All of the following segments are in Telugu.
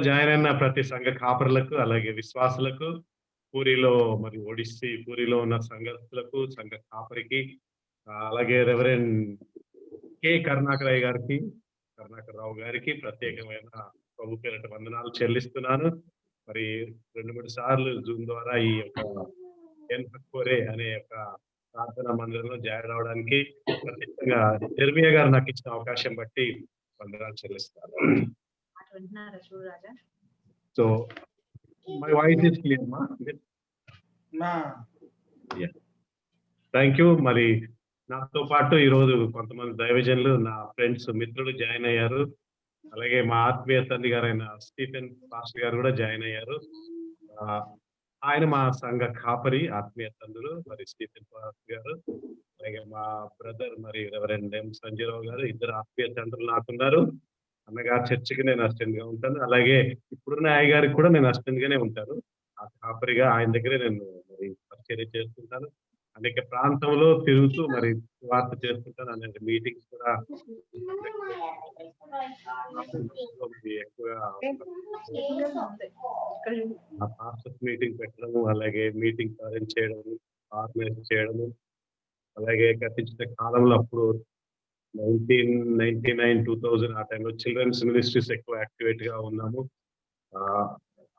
జాయిన్ అయిన ప్రతి సంఘ కాపరులకు, అలాగే విశ్వాసులకు, పూరీలో మరి ఒడిస్సీ పూరీలో ఉన్న సంఘస్థులకు, సంఘ కాపరికి, అలాగే రెవరెండ్ కరుణాకరయ్య గారికి, కరుణాకరరావు గారికి ప్రత్యేకమైన ప్రభు పేరిట వందనాలు చెల్లిస్తున్నాను. మరి 2, 3 సార్లు జూమ్ ద్వారా ఈ యొక్క ఎన్‌హక్కోరే అనే యొక్క ప్రార్థనా మందిరంలో జాయిన్ అవ్వడానికి ప్రత్యేకంగా జెర్మియా గారు నాకిచ్చిన అవకాశం బట్టి వందనాలు చెల్లిస్తాను. So my voice is clear మా? Thank you. మరి నాతో పాటు ఈరోజు కొంతమంది దైవజనులు, నా ఫ్రెండ్స్, మిత్రులు జాయిన్ అయ్యారు. అలాగే మా ఆత్మీయ తండ్రి గారైన స్టీఫెన్ పాస్టర్ గారు కూడా జాయిన్ అయ్యారు. ఆయన మా సంఘ కాపరి, ఆత్మీయ తండ్రులు మరి స్టీఫెన్ పాస్టర్ గారు. అలాగే మా బ్రదర్ మరి రెవరెండ్ ఎం సంజయరావు గారు, ఇద్దరు ఆత్మీయ తండ్రులు నాకున్నారు. అన్నగారు చర్చికి నేను అసిస్టెంట్ గా ఉంటాను. అలాగే ఇప్పుడున్న అయ్య గారికి కూడా నేను అసిస్టెంట్ గానే ఉంటాను. ఆ కాపరిగా ఆయన దగ్గరే నేను మరి పరిచర్య చేస్తుంటాను. అనేక ప్రాంతంలో తిరుగుతూ మరి వార్త చేస్తుంటాను. అనేక మీటింగ్స్ కూడా ఎక్కువగా పాస్టర్స్ మీటింగ్ పెట్టడము, అలాగే మీటింగ్స్ అరేంజ్ చేయడము, ఆర్గనైజ్ చేయడము, అలాగే గతించిన కాలంలో అప్పుడు 1999, 2000 ఆ టైంలో చిల్డ్రన్స్ మినిస్ట్రీస్ ఎక్కువ యాక్టివేట్ గా ఉన్నాము.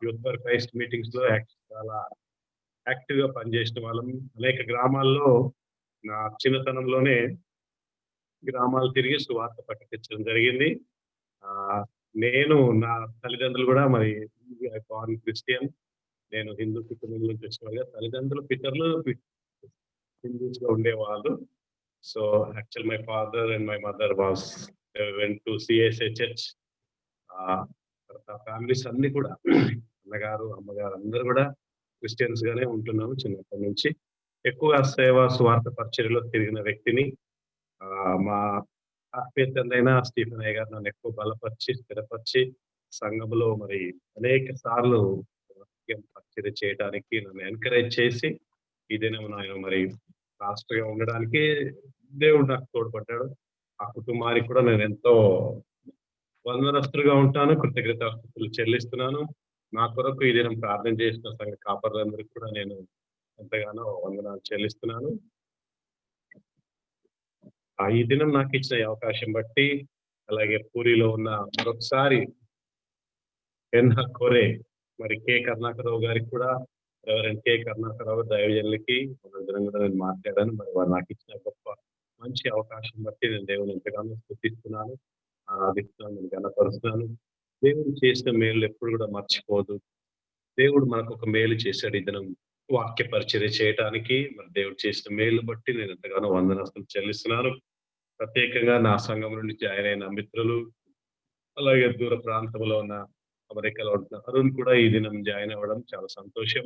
యూత్ ఫర్ క్రైస్ట్ మీటింగ్స్ లో చాలా యాక్టివ్ గా పనిచేసిన వాళ్ళం. అనేక గ్రామాల్లో నా చిన్నతనంలోనే గ్రామాలు తిరిగి సువార్త ప్రకటించడం జరిగింది. నేను, నా తల్లిదండ్రులు కూడా మరి బార్న్ క్రిస్టియన్. నేను హిందూ కుటుంబం నుంచి వచ్చిన తల్లిదండ్రులు పితరులు హిందూస్ గా ఉండేవాళ్ళు. So actual my father and my mother was went to CSA church. Families అన్ని కూడా అన్నగారు, అమ్మగారు అందరూ కూడా క్రిస్టియన్స్ గానే ఉంటున్నాము చిన్నప్పటి నుంచి. ఎక్కువగా సేవ స్వార్థ పరిచర్యలో తిరిగిన వ్యక్తిని. మా ఆత్మీయ తండ్రైన స్టీఫెన్ అయ్య గారు నన్ను ఎక్కువ బలపరిచి, స్థిరపరిచి సంఘంలో మరి అనేక సార్లు పరిచర్య చేయడానికి నన్ను ఎంకరేజ్ చేసి ఈ దినం ఆయన మరి పాస్టర్ గా ఉండడానికి దేవుడు నాకు తోడ్పడ్డాడు. ఆ కుటుంబానికి కూడా నేను ఎంతో వందనస్తులుగా ఉంటాను, కృతజ్ఞతాస్తుతులు చెల్లిస్తున్నాను. నా కొరకు ఈ దినం ప్రార్థన చేసిన సంఘ కాపరులందరికీ కూడా నేను ఎంతగానో వందనాలు చెల్లిస్తున్నాను. ఈ దినం నాకు ఇచ్చిన అవకాశం బట్టి, అలాగే పూరిలో ఉన్న మరొకసారి ఎన్‌హక్కోరే మరి కరుణాకరరావు గారికి కూడా, రెవరెండ్ కరుణాకరరావు దైవజనులకి దినం కూడా నేను మాట్లాడాను. మరి వారు నాకు ఇచ్చిన గొప్ప మంచి అవకాశం బట్టి నేను దేవుని ఎంతగానో స్తుతిస్తున్నాను, ఆరాధిస్తున్నాను, నేను ఘనపరుస్తున్నాను. దేవుడు చేసిన మేలు ఎప్పుడు కూడా మర్చిపోదు. దేవుడు మనకు ఒక మేలు చేశాడు ఈ దినం వాక్య పరిచర్య చేయటానికి. మరి దేవుడు చేసిన మేలు బట్టి నేను ఎంతగానో వందనస్తులు చెల్లిస్తున్నాను. ప్రత్యేకంగా నా సంఘం నుండి జాయిన్ అయిన మిత్రులు, అలాగే దూర ప్రాంతంలో ఉన్న అమెరికాలో ఉంటున్న అరుణ్ కూడా ఈ దినం జాయిన్ అవ్వడం చాలా సంతోషం.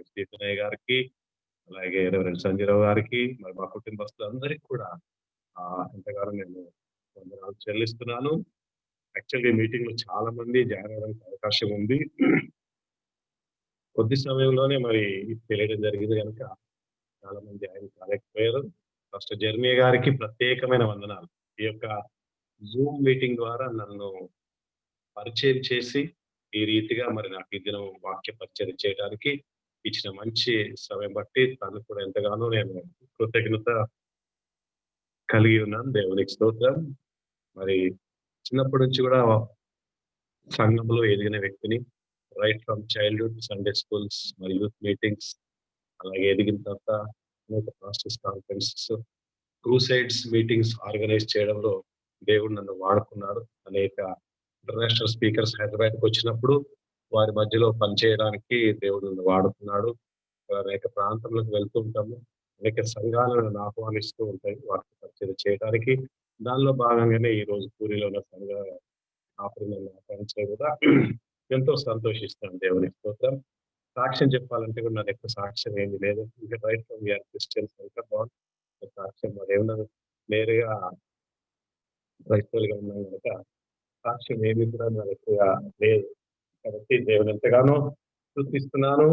సీతనయ్య గారికి, అలాగే రెవరెండ్ సంజయరావు గారికి, మరి మా కుటుంబస్తులందరికీ కూడా ఎంతగానో నేను వందనాలు చెల్లిస్తున్నాను. యాక్చువల్గా ఈ మీటింగ్ లో చాలా మంది జాయిన్ అవ్వడానికి అవకాశం ఉంది. కొద్ది సమయంలోనే మరి తెలియడం జరిగింది కనుక చాలా మంది జాయిన్ కాలేకపోయారు. ఫస్ట్ జెర్మియా గారికి ప్రత్యేకమైన వందనాలు. ఈ యొక్క జూమ్ మీటింగ్ ద్వారా నన్ను పరిచయం చేసి ఈ రీతిగా మరి నాకు ఈ దినం వాక్య పరిచయం చేయడానికి ఇచ్చిన మంచి సమయం బట్టి తను కూడా ఎంతగానో నేను కృతజ్ఞత కలిగి ఉన్నాను. దేవునికి స్తోత్రం. మరి చిన్నప్పటి నుంచి కూడా సంఘంలో ఎదిగిన వ్యక్తిని. Right from childhood, Sunday schools మరి యూత్ మీటింగ్స్, అలాగే ఎదిగిన తర్వాత అనేక pastors conferences, crusades meetings organise చేయడంలో దేవుడు నన్ను వాడుకున్నాడు. అనేక ఇంటర్నేషనల్ స్పీకర్స్ హైదరాబాద్కి వచ్చినప్పుడు వారి మధ్యలో పనిచేయడానికి దేవుడు నన్ను వాడుకున్నాడు. అనేక ప్రాంతంలోకి వెళ్తూ ఉంటాము. అనేక సంఘాలను నన్ను ఆహ్వానిస్తూ ఉంటాయి వారికి పరిచయం చేయడానికి. దానిలో భాగంగానే ఈ రోజు పూరిలో ఉన్న సంఘ ఆఫరింగ్ ఆహ్వానించడం కూడా ఎంతో సంతోషిస్తాను. దేవుని స్తోత్రం. సాక్ష్యం చెప్పాలంటే కూడా నాకు ఎక్కువ సాక్ష్యం ఏమీ లేదు. ఇంకా రైట్ ఫ్రమ్ వీఆర్ క్రిస్టియన్స్ కనుక బాగుంది సాక్ష్యం. మరి ఏమన్నా నేరుగా క్రైస్తవులుగా ఉన్నాం కనుక సాక్ష్యం ఏమి కూడా నాకు ఎక్కువగా లేదు. కాబట్టి దేవుని ఎంతగానో స్తుతిస్తున్నాను.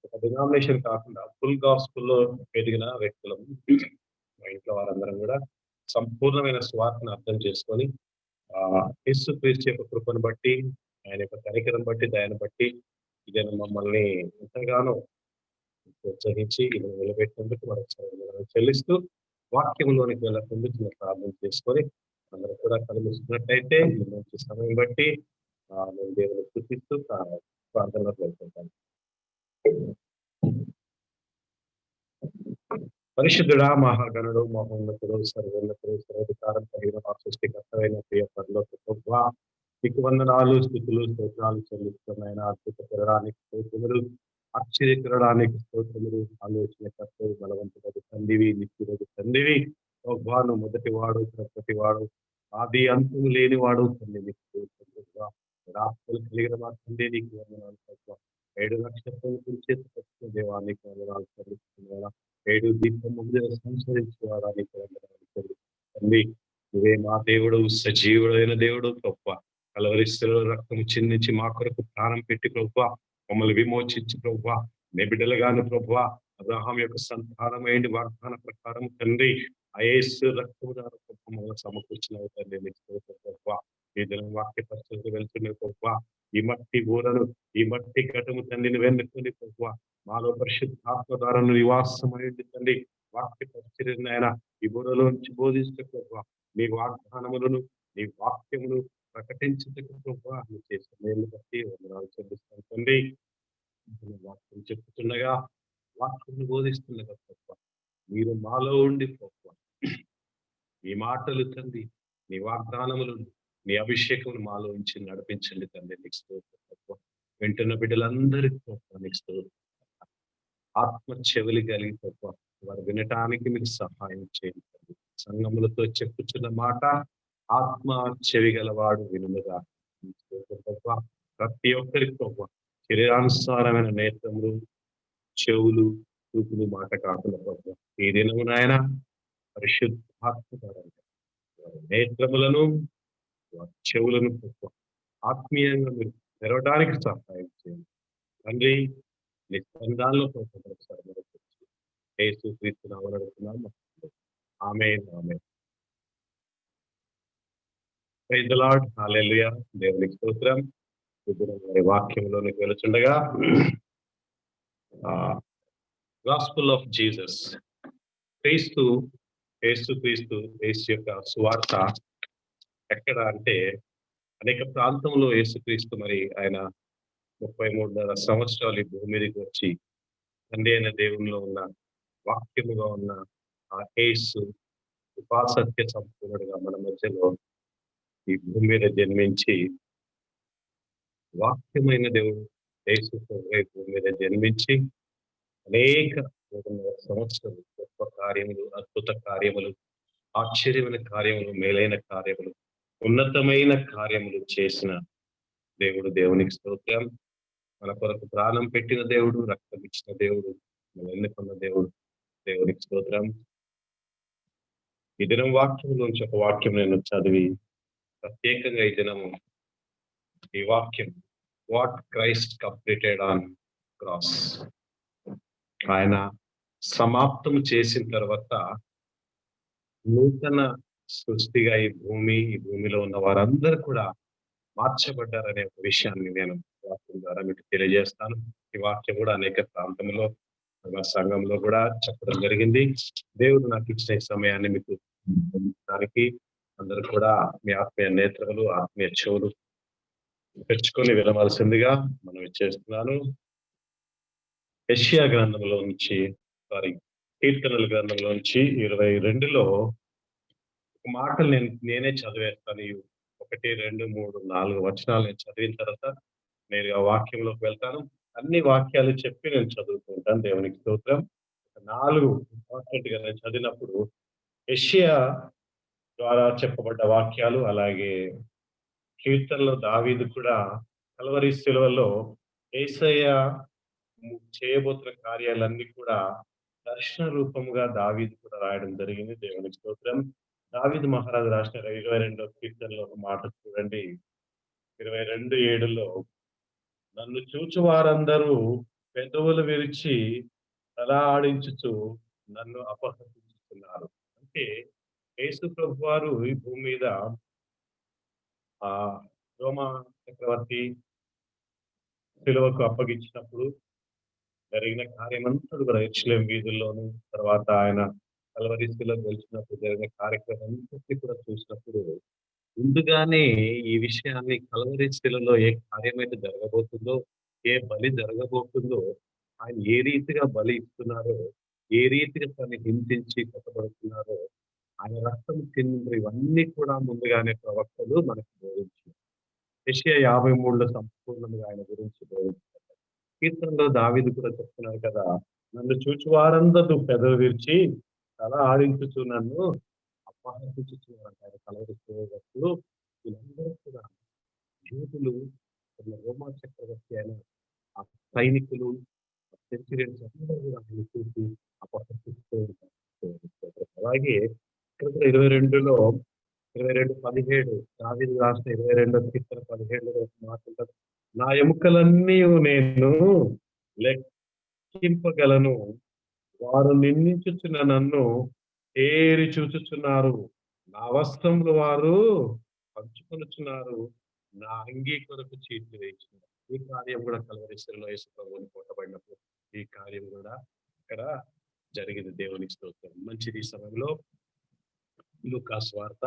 ఒక డినామినేషన్ కాకుండా ఫుల్ గాస్పుల్లో ఎదిగిన వ్యక్తులం. మా ఇంట్లో వారందరం కూడా సంపూర్ణమైన స్వార్థను అర్థం చేసుకొని యేసుక్రీస్తు యొక్క కృపను బట్టి, ఆయన యొక్క కనికరం బట్టి, దయను బట్టి ఇతను మమ్మల్ని ఎంతగానో ప్రోత్సహించి ఇలా నిలబెట్టినందుకు మరొకసారి వందనాలు చెల్లిస్తూ, వాక్యంలోనికి వెళ్ళకుండా చిన్న ప్రార్థన చేసుకొని, అందరూ కూడా కళ్ళు మూసుకున్నట్టయితే ఈ మంచి సమయం బట్టి మేము దేవుని స్తుతిస్తూ ప్రార్థనలోకి వెళ్తుంటాం. పరిశుద్ధుడా, మహాగణుడు, మహోన్నతుడు, సర్వోన్నతుడు, సర్వాధికారం కలిగిన మా సృష్టికర్తమైన ప్రియ పరలోక ప్రభువా, నీకు వందనాలు, స్తుతులు, స్తోత్రాలు చెల్లిస్తున్నాయన. అద్భుతపడడానికి స్తోత్రములు, ఆశ్చర్యకరడానికి స్తోత్రములు, ఆలోచనకర్తవు, బలవంతుడకు తండ్రివి, నిత్యుడకు తండ్రివి. ప్రభువా, నువ్వు మొదటివాడు, ప్రతివాడు, ఆది అంతము లేనివాడు తండ్రి. నీకు స్తోత్రములుగా రాత్రులు కలిగిన మా తండ్రి, నీకు వందనాలు ప్రభువా. 7 నక్షత్రాలు చేతి దేవానికి వందనాలు చెల్లిస్తున్నాయన. 7 దీపము మీద సంచరించేవాడా నీకు వందనాలు చెల్లిస్తున్నాను తండ్రి. నువ్వే మా దేవుడు, సజీవుడైన దేవుడు ప్రభువా. కలవరి శిలువలో రక్తము చిందించి మా కొరకు ప్రాణం పెట్టి ప్రభువా, మమ్మల్ని విమోచించి ప్రభువా, నీ బిడ్డలుగాను ప్రభువా, అబ్రహాం యొక్క సంతానమైన వాగ్దాన ప్రకారం తండ్రి, ఆ యేసు రక్తము ద్వారా మమ్మల్ని సమకూర్చిన తండ్రి నీకు స్తోత్రం ప్రభువా. ఈ దినం వాక్య పరిస్థితులు వెళ్తున్నాయి ప్రభువా. ఈ మట్టి ఊరను, ఈ మట్టి ఘటము తండ్రిని వెన్నుకొని ప్రభువా, మాలో పరిశుద్ధాత్మ ద్వారా నివాసమైంది తండ్రి. వాక్య పరిచర్యను ఆయన ఈ బుర్రలోంచి బోధించే ప్రభువా, నీ వాగ్దానములను, నీ వాక్యమును ప్రకటించుటకు ప్రభువా నువ్వు చేసిన మేలు బట్టి వందనాలు చెల్లిస్తాను తండ్రి. వాక్యం చెప్తుండగా, వాక్యం బోధిస్తుండగా ప్రభువా, మీరు మాలో ఉండి ప్రభువా, నీ మాటలు తండ్రి, నీ వాగ్దానములను, నీ అభిషేకమును మాలో ఉంచి నడిపించండి తండ్రి. నీకు స్తోత్రం ప్రభువా. వింటున్న బిడ్డలందరికీ ప్రభువా నీకు స్తోత్రం. ఆత్మ చెవులు కలిగి ప్రభువా, వారు వినటానికి మీకు సహాయం చేయండి. సంఘములతో చెప్పుచున్న మాట ఆత్మ చెవి గలవాడు వినులుగా. ప్రతి ఒక్కరికి ప్రభువా శరీరానుసారమైన నేత్రములు, చెవులు, చూపులు మాట కాకుండా ప్రభువా, ఈ దినము నాయన పరిశుద్ధాత్మ ద్వారా నేత్రములను, చెవులను ప్రభువా ఆత్మీయంగా మీరు తెరవడానికి సహాయం చేయండి తండ్రి. నీ స్కందాల్లో యేసుక్రీస్తు నామమున అడుగుతున్నాము. ఆమేన్, ఆమేన్. ప్రైజ్ ది లార్డ్, హల్లెలూయా. దేవునికి స్తోత్రం. ఇప్పుడు వారి వాక్యంలోనికి వెళుచుండగా గాస్పుల్ ఆఫ్ జీసస్, క్రీస్తు, యేసుక్రీస్తు, యేసు యొక్క సువార్త ఎక్కడ అంటే అనేక ప్రాంతంలో యేసుక్రీస్తు మరి ఆయన 33.5 సంవత్సరాలు ఈ భూమి మీదకి వచ్చి తండ్రి అయిన దేవునిలో ఉన్న వాక్యముగా ఉన్న ఆ యేసు కృపాసత్య సంపూర్ణుడుగా మన మధ్యలో ఈ భూమి మీద జన్మించి, వాక్యమైన దేవుడు యేసు ప్రభువే భూమి మీద జన్మించి అనేక 3.5 సంవత్సరాలు గొప్ప కార్యములు, అద్భుత కార్యములు, ఆశ్చర్యమైన కార్యములు, మేలైన కార్యములు, ఉన్నతమైన కార్యములు చేసిన దేవుడు. దేవునికి స్తోత్రం. మన కొరకు ప్రాణం పెట్టిన దేవుడు, రక్తం ఇచ్చిన దేవుడు, మనం ఎన్నుకున్న దేవుడు. దేవునికి స్తోత్రం. ఈ దినం వాక్యంలోంచి ఒక వాక్యం నేను చదివి ప్రత్యేకంగా ఈ దినము ఈ వాక్యం, what Christ completed on cross, ఆయన సమాప్తం చేసిన తర్వాత నూతన సృష్టిగా ఈ భూమిలో ఉన్న వారందరూ కూడా మార్చబడ్డారనే ఒక విషయాన్ని నేను వాక్యం ద్వారా మీకు తెలియజేస్తాను. ఈ వాక్యం కూడా అనేక ప్రాంతంలో మా సంఘంలో కూడా చెప్పడం జరిగింది. దేవుడు నాకు ఇచ్చిన ఈ సమయాన్ని మీకు దానికి అందరూ కూడా మీ ఆత్మీయ నేత్రములు, ఆత్మీయ చెవులు తెచ్చుకొని వినవలసిందిగా మనం చేస్తున్నాను. యెషయా గ్రంథంలో నుంచి, కీర్తనల గ్రంథంలో నుంచి 22లో ఒక మాటలు నేనే చదివేస్తాను. 1, 2, 3, 4 వచనాలు నేను చదివిన తర్వాత నేను ఆ వాక్యంలోకి వెళ్తాను. అన్ని వాక్యాలు చెప్పి నేను చదువుకుంటాను. దేవునికి స్తోత్రం. 4 ఇంపార్టెంట్ గా నేను చదివినప్పుడు యెషయా ద్వారా చెప్పబడ్డ వాక్యాలు, అలాగే కీర్తనలో దావీదు కూడా కల్వరి శిలువలో యేసయ్య చేయబోతున్న కార్యాలన్నీ కూడా దర్శన రూపంగా దావీదు కూడా రాయడం జరిగింది. దేవునికి స్తోత్రం. దావీదు మహారాజు రాసిన 22వ కీర్తనలో ఒక మాట చూడండి. 22:7లో నన్ను చూచు వారందరూ పెదవులు విరిచి తల ఆడించుచు నన్ను అపహసించుతున్నారు. అంటే యేసు ప్రభువారు ఈ భూమి మీద ఆ రోమా చక్రవర్తి సిలువకు అప్పగించినప్పుడు జరిగిన కార్యమంతా కూడా యెరూషలేం వీధుల్లోను, తర్వాత ఆయన కల్వరి శిలువ గెలిచినప్పుడు జరిగిన కార్యక్రమం అంతటిని కూడా చూసినప్పుడు, ముందుగానే ఈ విషయాన్ని కల్వరి శిలలో ఏ కార్యమైతే జరగబోతుందో, ఏ బలి జరగబోతుందో, ఆయన ఏ రీతిగా బలి ఇస్తున్నారో, ఏ రీతిగా తనని హింసించి కొట్టబడుతున్నారో, ఆయన రక్తం చిందిండ్రు ఇవన్నీ కూడా ముందుగానే ప్రవక్తలు మనకు బోధించారు. యెషయా 53లో సంపూర్ణంగా ఆయన గురించి బోధించారు. కీర్తనలో దావీదు కూడా చెప్తున్నారు కదా! నన్ను చూచు వారందరూ పెదవి విరిచి తల ఆడించుచు నన్ను అపహసించుచున్నారంట. ఆయన కలవరి సేవకులు వీళ్ళందరూ కూడా యూదులు, రోమా చక్రవర్తి అయిన ఆ సైనికులు, సెంచూరియన్స్ అందరూ కూడా ఆయన్ని చూసి అపహసిస్తూ ఉంటారు. అలాగే ఇక్కడ కూడా 22లో 22:17 దావీదు రాసిన 22వ కీర్తన 17లో ఒక మాట ఉంటది. నా ఎముకలన్నీయు నేను లెక్కింపగలను. వారు నిందించుచున్న నన్ను తేరి చూచుచున్నారు. నా వస్త్రములు వారు పంచుకొనుచున్నారు. నా అంగీ కొరకు చీట్లు వేయుచున్నారు. ఈ కార్యం కూడా కల్వరి శిలువలో యేసు ప్రభువుని కొట్టబడినప్పుడు ఈ కార్యం కూడా ఇక్కడ జరిగింది. దేవునికి స్తోత్రం. మంచిది. ఈ సమయంలో లూకా సువార్త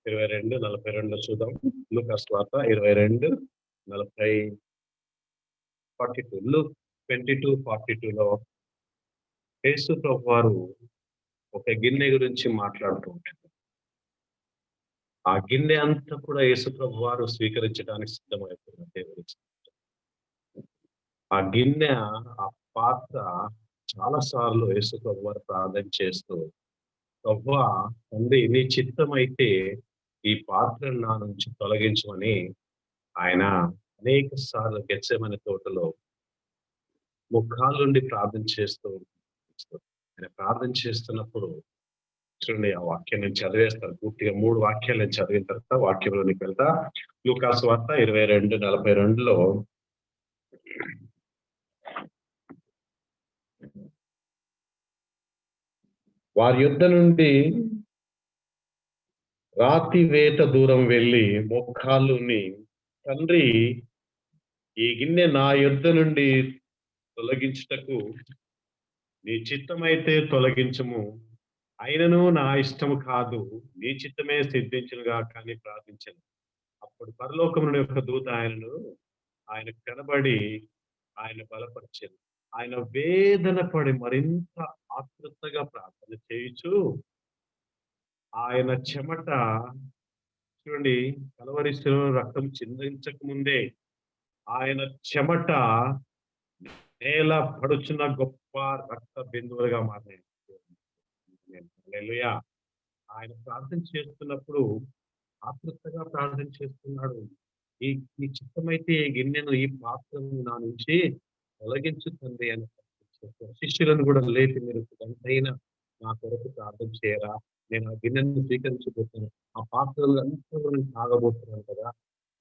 22:42 చూద్దాం. లూకా సువార్త 22:42 లూక్ 22:42లో యేసు ప్రభువారు ఒక గిన్నె గురించి మాట్లాడుతూ ఉంటారు. ఆ గిన్నె అంతా కూడా యేసు ప్రభువారు స్వీకరించడానికి సిద్ధమైపోయిన దేవునికి స్తోత్రం. ఆ గిన్నె, ఆ పాత్ర చాలా సార్లు యేసు ప్రభువారు ప్రార్థన చేస్తూ, ప్రభువా తండ్రి నీ చిత్తమైతే ఈ పాత్రను నా నుంచి తొలగించమని ఆయన అనేక సార్లు గెత్సేమనే తోటలో ముఖాలుండి ప్రార్థన చేస్తూ ఆయన ప్రార్థన చేస్తున్నప్పుడు చూడండి ఆ వాక్యం నేను చదివేస్తాను. పూర్తిగా 3 వాక్యాలు నేను చదివిన తర్వాత వాక్యంలోనికి వెళ్తా. లూకా సువార్త 22:42లో వారి యొద్ద నుండి రాతి వేట దూరం వెళ్ళి మోకాళ్ళుని తండ్రి ఈ గిన్నె నా యొద్ద నుండి తొలగించుటకు నీ చిత్తమైతే తొలగించము. అయినను నా ఇష్టము కాదు, నీ చిత్తమే సిద్ధించునుగాక అని ప్రార్థించాను. అప్పుడు పరలోకము నుండి ఒక దూత ఆయనకు కనబడి ఆయన బలపరిచాను. ఆయన వేదన పడి మరింత ఆతృతగా ప్రార్థన చేయుచు ఆయన చెమట చూడండి కలవరి శిలువలో రక్తం చిందించక ముందే ఆయన చెమట నేల పడుచున్న గొప్ప రక్త బిందువులుగా మారినాయి. హల్లెలూయా. ఆయన ప్రార్థన చేస్తున్నప్పుడు ఆతృతగా ప్రార్థన చేస్తున్నాడు. ఈ ఈ చిత్తమైతే ఈ గిన్నెను, ఈ పాత్రను నా నుంచి తొలగించు తండ్రి అని ప్రార్థించారు. శిష్యులను కూడా లేపి మీరు ఎంతైనా నా కొరకు ప్రార్థన చేయరా? నేను ఆ గిన్నెను స్వీకరించబోతున్నాను. ఆ పాత్రలు అంతా కూడా నేను తాగబోతున్నాను కదా!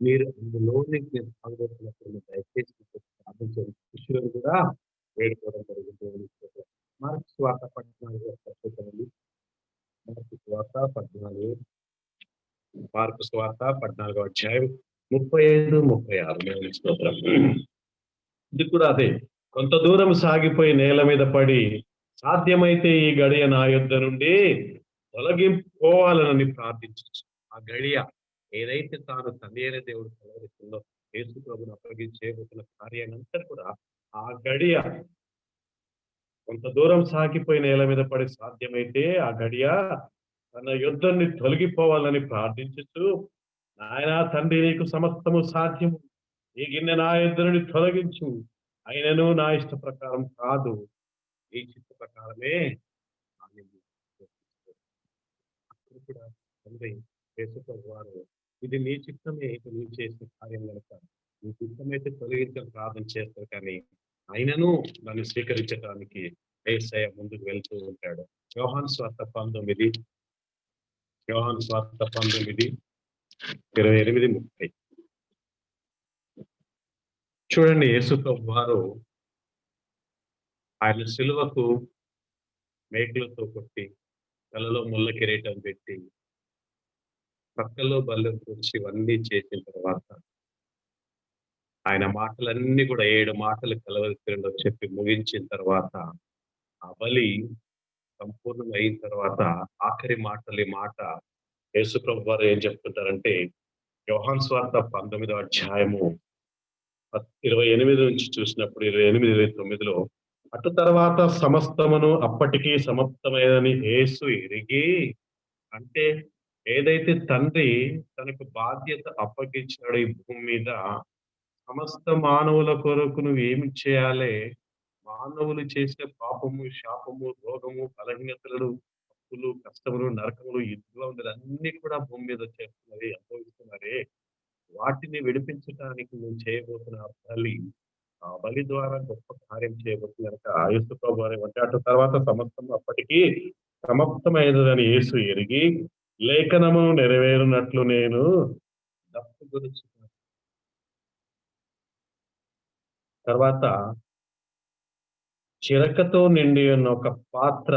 మీరు అందులోనికి నేను తాగబోతున్నప్పుడు మీరు దయచేసి నాతో ప్రార్థన చేయండి. శిష్యులను కూడా వేడుకోవడం జరిగింది. దేవునికి స్తోత్రం. మార్కు సువార్త 14 మార్కు సువార్త 14 మార్కు సువార్త 14వ అధ్యాయం 35, 36 దేవునికి స్తోత్రం. ఇది కూడా అదే. కొంత దూరం సాగిపోయి నేల మీద పడి సాధ్యమైతే ఈ గడియ నా యొద్ద నుండి తొలగిపోవాలనని ప్రార్థించొచ్చు. ఆ గడియ ఏదైతే తాను తండ్రి అయిన దేవుడు తొలగిస్తుందో యేసు ప్రభువును అప్పగించి చేయబోతున్న కార్యాన్నంతా కూడా ఆ గడియ కొంత దూరం సాగిపోయి నేల మీద పడి సాధ్యమైతే ఆ గడియ తన యొద్ద నుండి తొలగిపోవాలని ప్రార్థించుచు నాయనా తండ్రి నీకు సమస్తము సాధ్యము. ఈ గిన్నె నా యొద్ద నుండి తొలగించు. అయినను నా ఇష్ట ప్రకారం కాదు, నీ చిత్త ప్రకారమే కానివ్వు. అప్పుడు కూడా తండ్రి యేసు ప్రభువారు ఇది నీ చిత్తమే, ఇది నువ్వు చేసిన కార్యం గనుక నీ చిత్తమైతే తొలగించని ప్రార్థన చేస్తారు కానీ అయినను నన్ను స్వీకరించడానికి యేసయ్య ముందుకు వెళ్తూ ఉంటాడు. యోహాను సువార్త 19 యోహాను సువార్త 19 28, 30 చూడండి. యేసు ప్రభువారు ఆయన సిలువకు మేకులతో కొట్టి తలలో ముళ్ళ కిరీటం పెట్టి ప్రక్కలో బల్లెం కూర్చి ఇవన్నీ చేసిన తర్వాత ఆయన మాటలన్నీ కూడా 7 మాటలు కలవరిలో చెప్పి ముగించిన తర్వాత ఆ బలి సంపూర్ణం అయిన తర్వాత ఆఖరి మాటలు ఈ మాట యేసుప్రభు వారు ఏం చెప్తుంటారంటే యోహాను సువార్త 19వ అధ్యాయము 28 నుంచి చూసినప్పుడు 28, 29లో అటు తర్వాత సమస్తమును అప్పటికి సమాప్తమైనదని యేసు ఎరిగి అంటే ఏదైతే తండ్రి తనకు బాధ్యత అప్పగించాడో ఈ భూమి మీద సమస్త మానవుల కొరకు నువ్వేమి చేయాలి? మానవులు చేసే పాపము, శాపము, రోగము, బలహీనతలు, అప్పులు, కష్టములు, నరకములు, ఇబ్బందులన్నీ కూడా భూమి మీద చేస్తున్నవి, అనుభవిస్తున్నారే. వాటిని విడిపించటానికి నువ్వు చేయబోతున్న ఆ బలి, ఆ బలి ద్వారా గొప్ప కార్యం చేయబోతుంది గనక యేసు ప్రభువారు ఏమంటే అటు తర్వాత సమస్తం అప్పటికి సమాప్తమైనదని యేసు ఎరిగి, లేఖనము నెరవేరునట్లు నేను దప్పుకొనుచున్నాను. తర్వాత చిరకతో నిండి ఉన్న ఒక పాత్ర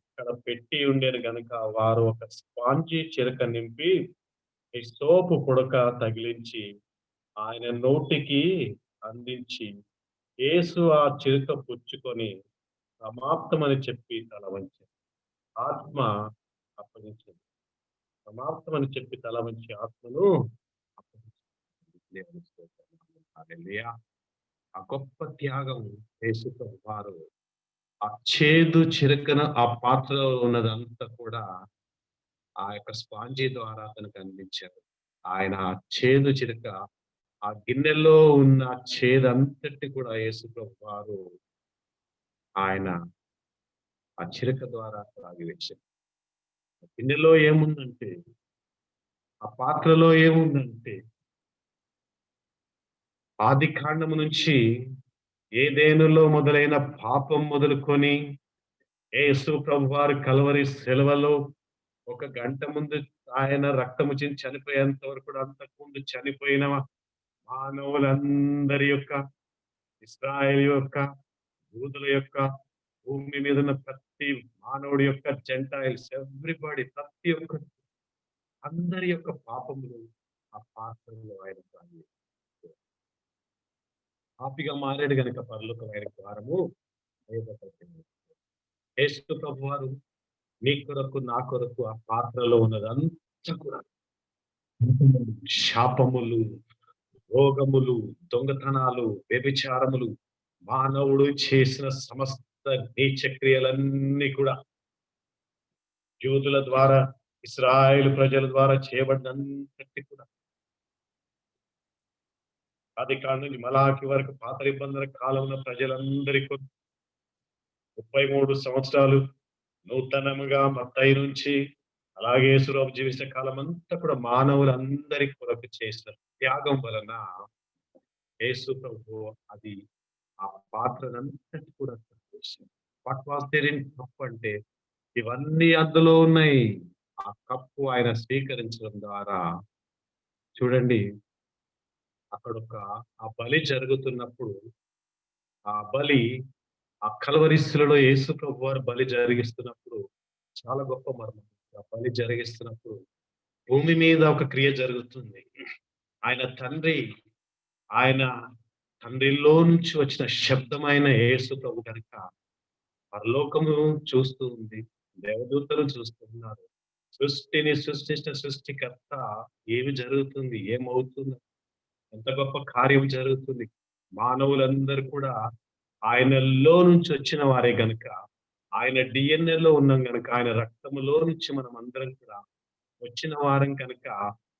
అక్కడ పెట్టి ఉండేది గనుక వారు ఒక స్పాంజి చిరక నింపి ఈ సోపు పుడక తగిలించి ఆయన నోటికి అందించి యేసు ఆ చిరుక పుచ్చుకొని సమాప్తమని చెప్పి తల వంచారు. ఆత్మ అప్పగించింది. సమాప్తమని చెప్పి తల వంచి ఆత్మను అప్పగించింది. దేవుని స్తోత్రం. హల్లెలూయా. ఆ గొప్ప త్యాగం యేసుప్రభు వారు ఆ చేదు చిరకన ఆ పాత్రలో ఉన్నదంతా కూడా ఆ యొక్క స్పాంజీ ద్వారా అతనికి అందించారు. ఆయన ఆ చేదు చిరక ఆ గిన్నెలో ఉన్న చేదంతటి కూడా యేసుప్రభు వారు ఆయన ఆ చిరక ద్వారా త్రాగివేశారు. ఆ గిన్నెలో ఏముందంటే, ఆ పాత్రలో ఏముందంటే, ఆదికాండము నుంచి ఏదెనులో మొదలైన పాపం మొదలుకొని యేసు ప్రభువారు కల్వరి సిలువలో ఒక గంట ముందు ఆయన రక్తము చింది చనిపోయేంత వరకు కూడా అంతకుముందు చనిపోయిన మానవులందరి యొక్క ఇశ్రాయేలు యొక్క, యూదుల యొక్క, భూమి మీద ఉన్న ప్రతి మానవుడి యొక్క జెంటైల్స్ ఎవ్రీబడీ ప్రతి ఒక్కరు అందరి యొక్క పాపములు ఆ పాత్రలో ఆయన తాగి పాపిగా మారాడు గనుక పరలోకం ఆయన ద్వారము వేయబడ్డది. యేసు ప్రభువారు నీ కొరకు, నా కొరకు ఆ పాత్రలో ఉన్నదంతా కూడా శాపములు, రోగములు, దొంగతనాలు, వ్యభిచారములు, మానవుడు చేసిన సమస్త నీచ క్రియలన్నీ కూడా యూదుల ద్వారా, ఇశ్రాయేలు ప్రజల ద్వారా చేయబడినంతటి కూడా ఆదికాండం నుంచి మలాకి వరకు పాత నిబంధన కాలంలో ప్రజలందరి కొరకు 33 సంవత్సరాలు నూతనముగా మత్తయి నుంచి అలాగే యేసుప్రభు జీవించిన కాలమంతా కూడా మానవులందరి కొరకు చేసిన త్యాగం వలన యేసు ప్రభు అది ఆ పాత్రనంతటి కూడా చేసింది. What was there in cup అంటే ఇవన్నీ అందులో ఉన్నాయి. ఆ కప్పు ఆయన స్వీకరించడం ద్వారా చూడండి అక్కడొక ఆ బలి జరుగుతున్నప్పుడు ఆ బలి ఆ కల్వరి శిలలో యేసు ప్రభువారు బలి జరిగిస్తున్నప్పుడు చాలా గొప్ప మర్మం. ఆ బలి జరిగిస్తున్నప్పుడు భూమి మీద ఒక క్రియ జరుగుతుంది. ఆయన తండ్రి ఆయన తండ్రిలో నుంచి వచ్చిన శబ్దమైన యేసు ప్రభు గనుక పరలోకము చూస్తూ ఉంది. దేవదూతలు చూస్తున్నారు. సృష్టిని సృష్టించిన సృష్టికర్త ఏమి జరుగుతుంది? ఏమవుతుంది? ఎంత గొప్ప కార్యం జరుగుతుంది. మానవులందరూ కూడా ఆయనలో నుంచి వచ్చిన వారే గనుక, ఆయన డీఎన్ఏలో ఉన్నాం గనుక, ఆయన రక్తములో నుంచి మనం అందరం కూడా వచ్చిన వారం కనుక,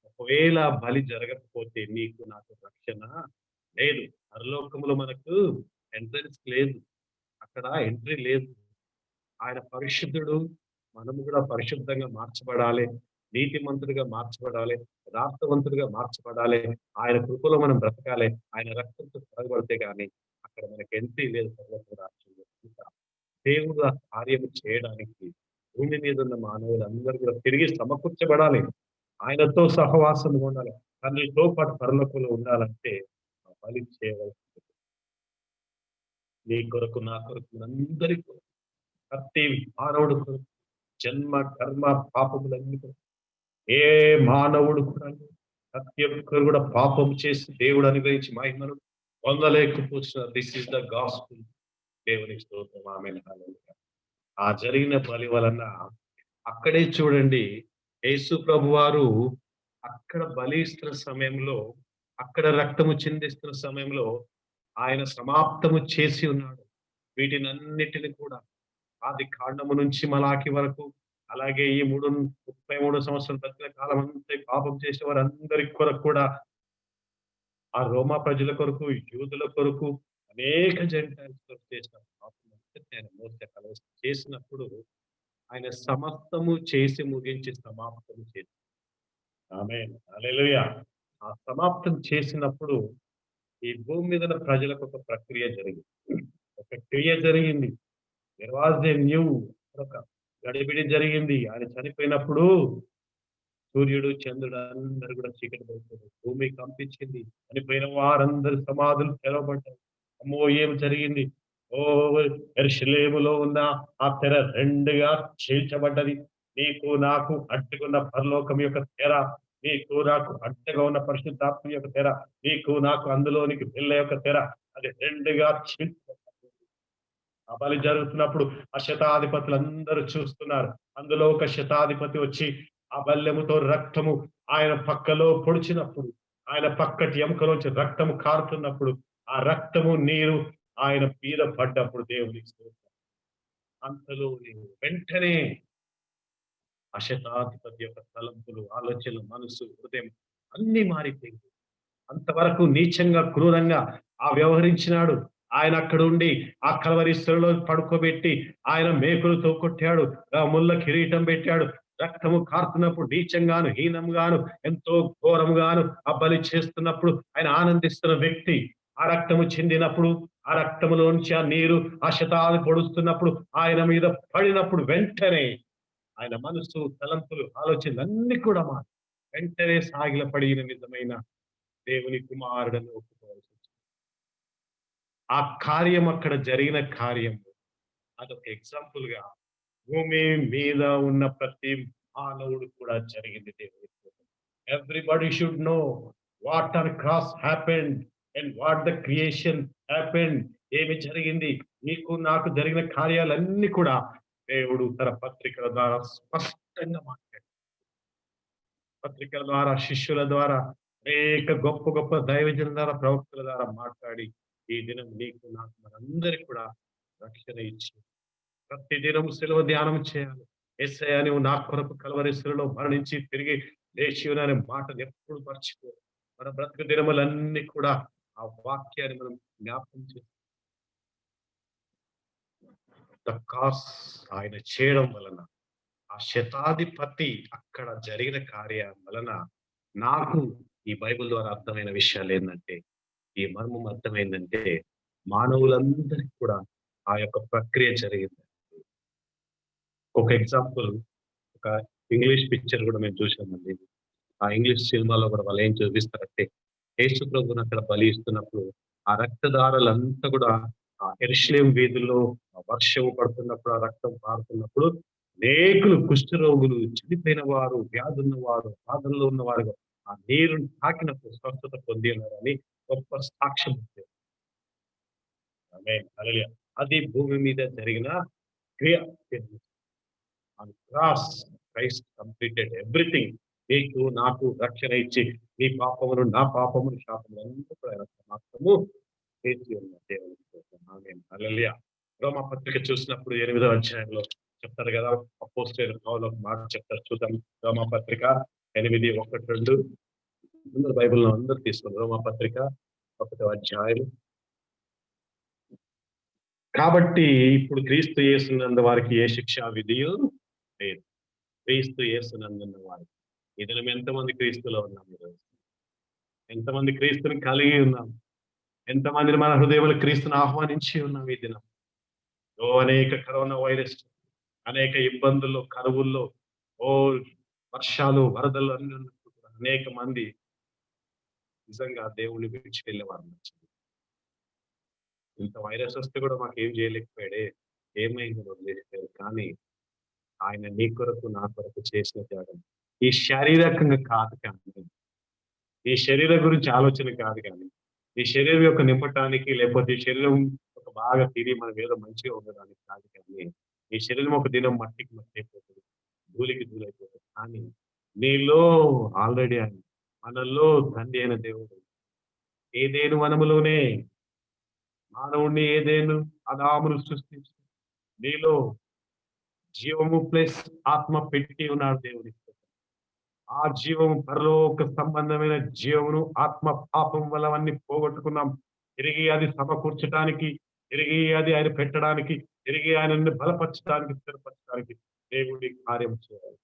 ఒకవేళ బలి జరగకపోతే నీకు నాకు రక్షణ లేదు. పరలోకములో మనకు ఎంట్రన్స్ లేదు. అక్కడ ఎంట్రీ లేదు. ఆయన పరిశుద్ధుడు. మనము కూడా పరిశుద్ధంగా మార్చబడాలి. నీతిమంతుడిగా మార్చబడాలి. యథార్థవంతుడిగా మార్చబడాలి. ఆయన కృపలో మనం బ్రతకాలి. ఆయన రక్తంతో కడగబడితే గాని అక్కడ మనకి ఎంట్రీ లేదు పరలోక రాజ్యంలో. ఇంకా దేవుడు ఆ కార్యము చేయడానికి భూమి మీద ఉన్న మానవులందరూ కూడా తిరిగి సమకూర్చబడాలి. ఆయనతో సహవాసం ఉండాలి. తండ్రితో పాటు పరలోకంలో ఉండాలంటే ఆ బలి చేయవలసింది. నీ కొరకు, నా కొరకు, మనందరి కొరకు, ప్రతి మానవుడి కొరకు జన్మ, కర్మ, పాపములన్నీ కూడా ఏ మానవుడు కూడా ప్రతి ఒక్కరు కూడా పాపం చేసి దేవుడు అనుగ్రహించి మహిమను పొందలేకపోతున్నారు. This is the gospel. దేవునికి స్తోత్రం. ఆమేన్. హల్లెలూయా. ఆ జరిగిన బలి వలన అక్కడే చూడండి, యేసు ప్రభువారు అక్కడ బలిస్తున్న సమయంలో, అక్కడ రక్తము చిందిస్తున్న సమయంలో ఆయన సమాప్తము చేసి ఉన్నాడు. వీటినన్నిటిని కూడా ఆది కాండము నుంచి మలాకి వరకు, అలాగే ఈ 33 సంవత్సరాలు బ్రతికిన కాలం అంతా ఈ పాపం చేసిన వారందరి కొరకు కూడా, ఆ రోమా ప్రజల కొరకు, యూదుల కొరకు, అనేక జెంటైల్స్ కొరకు చేసిన పాపం అంతటిని ఆయన మోసే చేసినప్పుడు ఆయన సమస్తము చేసి ముగించి సమాప్తం చేసి, ఆమేన్. హల్లెలూయా. ఆ సమాప్తం చేసినప్పుడు ఈ భూమి మీద ఉన్న ప్రజలకు ఒక ప్రక్రియ జరిగింది. ఒక క్రియ జరిగింది. దేర్ వాస్ ఎ న్యూ, ఒక గడిబిడి జరిగింది. ఆయన చనిపోయినప్పుడు సూర్యుడు, చంద్రుడు అందరూ కూడా చీకటి పడిపోయారు. భూమి కంపించింది. చనిపోయిన వారందరి సమాధులు తెరవబడ్డాయి. అమ్మో! ఏమి జరిగింది? ఓహ్! యెరూషలేములో ఉన్న ఆ తెర రెండుగా చీల్చబడ్డది. నీకు నాకు అడ్డుగున్న పరలోకం యొక్క తెర, నీకు నాకు అడ్డుగా ఉన్న పరిశుద్ధాత్మ యొక్క తెర, నీకు నాకు అందులోనికి పిల్ల యొక్క తెర, అది రెండుగా చీల్చబడ్డది. ఆ బలి జరుగుతున్నప్పుడు ఆ శతాధిపతులందరూ చూస్తున్నారు. అందులో ఒక శతాధిపతి వచ్చి ఆ బల్లెముతో రక్తము ఆయన పక్కలో పొడిచినప్పుడు, ఆయన పక్కటి ఎముకలోంచి రక్తము కారుతున్నప్పుడు, ఆ రక్తము, నీరు ఆయన మీద పడ్డప్పుడు దేవునికి స్తోత్రం. అంతలోనే వెంటనే ఆ శతాధిపతి యొక్క తలంపులు, ఆలోచనలు, మనసు, హృదయం అన్నీ మారిపోయింది. అంతవరకు నీచంగా, క్రూరంగా వ్యవహరించినాడు. ఆయన అక్కడుండి ఆ కల్వరి శిలువలో పడుకోబెట్టి ఆయన మేకులతో కొట్టాడు. ముళ్ళ కిరీటం పెట్టాడు. రక్తము కారుతున్నప్పుడు నీచంగాను, హీనంగాను, ఎంతో ఘోరంగాను ఆ బలి చేస్తున్నప్పుడు ఆయన ఆనందిస్తున్న వ్యక్తి. ఆ రక్తము చిందినప్పుడు, ఆ రక్తములోంచి ఆ నీరు ఆ శతాలు పొడుస్తున్నప్పుడు, ఆయన మీద పడినప్పుడు వెంటనే ఆయన మనసు, తలంపులు, ఆలోచనలన్నీ కూడా వెంటనే సాగిలపడి ఈయన నిజమైన దేవుని కుమారుడని ఒప్పుకోవాల్సొచ్చింది. ఆ కార్యం అక్కడ జరిగిన కార్యం అదొక ఎగ్జాంపుల్‌గా భూమి మీద ఉన్న ప్రతి మానవుడు కూడా జరిగింది దేవుని కోసం. Everybody should know what on cross happened and what the creation happened. ఏమి జరిగింది? నీకు నాకు జరిగిన కార్యాలన్నీ కూడా దేవుడు తన పత్రికల ద్వారా స్పష్టంగా మాట్లాడాడు. పత్రికల ద్వారా, శిష్యుల ద్వారా, అనేక గొప్ప గొప్ప దైవజనుల ద్వారా, ప్రవక్తల ద్వారా మాట్లాడి, ఈ దినం నీకు నాకు మనందరికి కూడా రక్షణ ఇచ్చి, ప్రతి దినం సిలువ ధ్యానం చేయాలి. యేసయ్య నువ్వు నా కొరకు కల్వరి శిలువలో మరణించి తిరిగి లేచి ఉన్నావనే మాటను ఎప్పుడు మర్చిపో. మన బ్రతుకు దినములన్నీ కూడా ఆ వాక్యాన్ని మనం జ్ఞాపకం చేసి ద క్రాస్ ఆయన చేయడం వలన, ఆ శతాధిపతి అక్కడ జరిగిన కార్యం వలన నాకు ఈ బైబిల్ ద్వారా అర్థమైన విషయాలేందంటే, ఈ మర్మం అర్థమైందంటే, మానవులందరికి కూడా ఆ యొక్క ప్రక్రియ జరిగింది. ఒక ఎగ్జాంపుల్, ఒక ఇంగ్లీష్ పిక్చర్ గూడా మేము చూసామండి. ఆ ఇంగ్లీష్ సినిమాలో గూడా వాళ్ళేం చూపిస్తారంటే, యేసు ప్రభువుని అక్కడ బలి ఇస్తున్నప్పుడు, ఆ రక్తధారలంతా గూడా ఆ యెరూషలేము వీధుల్లో ఆ వర్షం పడుతున్నప్పుడు, ఆ రక్తం పారుతున్నప్పుడు, అనేకులు కుష్ఠరోగులు, చనిపోయిన వారు, వ్యాధున్న వారు, బాధల్లో ఉన్నవారు ఆ నీరుని తాకినప్పుడు స్వస్థత పొంది ఉన్నారని గొప్ప సాక్ష్యం ఇచ్చారు. ఆమేన్. హల్లెలూయా. అది భూమి మీద జరిగిన క్రియ. On cross Christ completed everything. నీకు నాకు రక్షణ ఇచ్చి, నీ పాపమును, నా పాపమును, శాపములన్నీ కూడా ఆయన సమాప్తము చేసి ఉన్న దేవునికి స్తోత్రం. ఆమేన్. హల్లెలూయా. రోమా పత్రిక చూసినప్పుడు 8వ అధ్యాయంలో చెప్తారు గదా! అపోస్తలుడైన పౌలు ఒక మాట చెప్తారు చూద్దాం. రోమా పత్రిక 8, 1, 2 అందరూ బైబిల్‌లో అందరూ తీసుకోండి. రోమా పత్రిక 1వ అధ్యాయం. కాబట్టి ఇప్పుడు క్రీస్తు యేసునందు వారికి ఏ శిక్షా విధియు లేదు. క్రీస్తు యేసునందున్న వారికి. ఈ దినం ఎంతమంది క్రీస్తులో ఉన్నాం ఈరోజు? ఎంతమంది క్రీస్తుని కలిగి ఉన్నాం? ఎంతమందిని మన హృదయంలో క్రీస్తుని ఆహ్వానించి ఉన్నాం ఈ దినం? అనేక కరోనా వైరస్, అనేక ఇబ్బందుల్లో, కరువుల్లో, ఓహ్! వర్షాలు, వరదలు అన్ని ఉన్నప్పుడు కూడా అనేక మంది నిజంగా దేవుడిని విడిచి వెళ్ళేవారు. ఇంత వైరస్ వస్తే కూడా మాకేం చేయలేకపోయాడే, ఏమైంది వదిలేసారు. కానీ ఆయన నీ కొరకు, నా కొరకు చేసిన త్యాగం. ఈ శారీరకంగా కాదు కానీ, ఈ శరీరం గురించి ఆలోచన కాదు గానీ, ఈ శరీరం యొక్క నింపటానికి లేకపోతే ఈ శరీరం ఒక బాగా తిని మనం ఏదో మంచిగా ఉండడానికి కాదు కానీ, ఈ శరీరం ఒక దినం మట్టికి మట్టి అయిపోతది. ధూళికి ధూళైపోతది. కానీ నీలో ఆల్రెడీ ఆయన మనలో తండ్రి అయిన దేవుడు ఏదెను వనములోనే మానవుడిని ఏదెను ఆదామును సృష్టించి నీలో జీవము ప్లస్ ఆత్మ పెట్టి ఉన్నాడు దేవుడు. ఆ జీవము పరలోక సంబంధమైన జీవమును ఆత్మ పాపం వల్ల అవన్నీ పోగొట్టుకున్నాం. తిరిగి అది సమకూర్చటానికి, తిరిగి అది ఆయన పెట్టడానికి, తిరిగి ఆయనను బలపరచడానికి, స్థిరపరచడానికి దేవుడి కార్యం చేయాలి.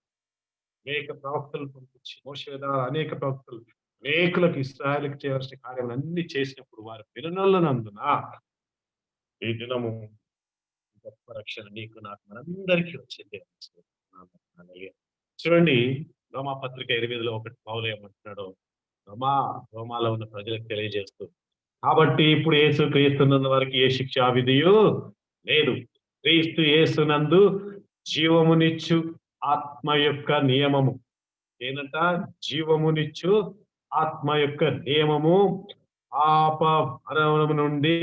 అనేక ప్రవక్తలు పంపించి మోషే ద్వారా అనేక ప్రవక్తలు అనేకులకు ఇశ్రాయేలుకి చేయవలసిన కార్యాలన్నీ చేసినప్పుడు వారు విననొల్లనందున ఈ దినము గొప్ప రక్షణ నీకు నాకు మనందరికీ వచ్చింది. హల్లెలూయా. చూడండి రోమా పత్రిక 8లో ఒకటి పౌలు ఏమంటున్నాడో రోమాలో ఉన్న ప్రజలకు తెలియజేస్తూ కాబట్టి ఇప్పుడు యేసు క్రీస్తునందు వారికి ఏ శిక్షా విధియు లేదు. క్రీస్తు యేసునందు జీవమునిచ్చు ఆత్మ యొక్క నియమము ఏంటంట జీవమునిచ్చు ఆత్మ యొక్క నియమము పాప మరణము నుండి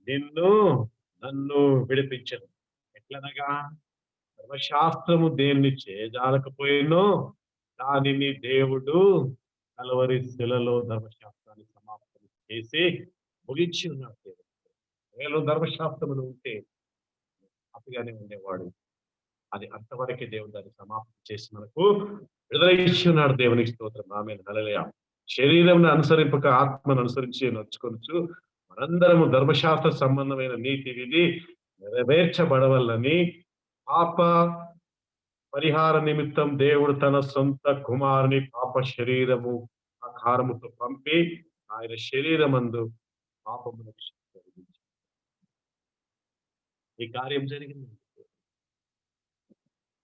నిన్ను నన్ను విడిపించను. ఎట్లనగా ధర్మశాస్త్రము దేన్ని చేయజాలకపోయినో దానిని దేవుడు కలవరి శిలలో ధర్మశాస్త్రాన్ని సమాప్తం చేసి ముగించి ఉన్నాడు దేవుడు. ఒకవేళ ధర్మశాస్త్రములు ఉంటే హ్యాపీగానే ఉండేవాడు. అది అంతవరకే దేవుడు దాన్ని సమాప్తం చేసి మనకు విడుదల ఇచ్చి ఉన్నాడు. దేవునికి స్తోత్రం. ఆమేన్. హల్లెలూయా. శరీరం అనుసరింపక ఆత్మను అనుసరించి నడుచుకొనుచు మనందరము ధర్మశాస్త్ర సంబంధమైన నీతి విధి నెరవేర్చబడవల్లని పాప పరిహార నిమిత్తం దేవుడు తన సొంత కుమారుని పాప శరీరము ఆకారముతో పంపి ఆయన శరీరమందు పాపమును జరిగించాడు. ఈ కార్యం జరిగింది.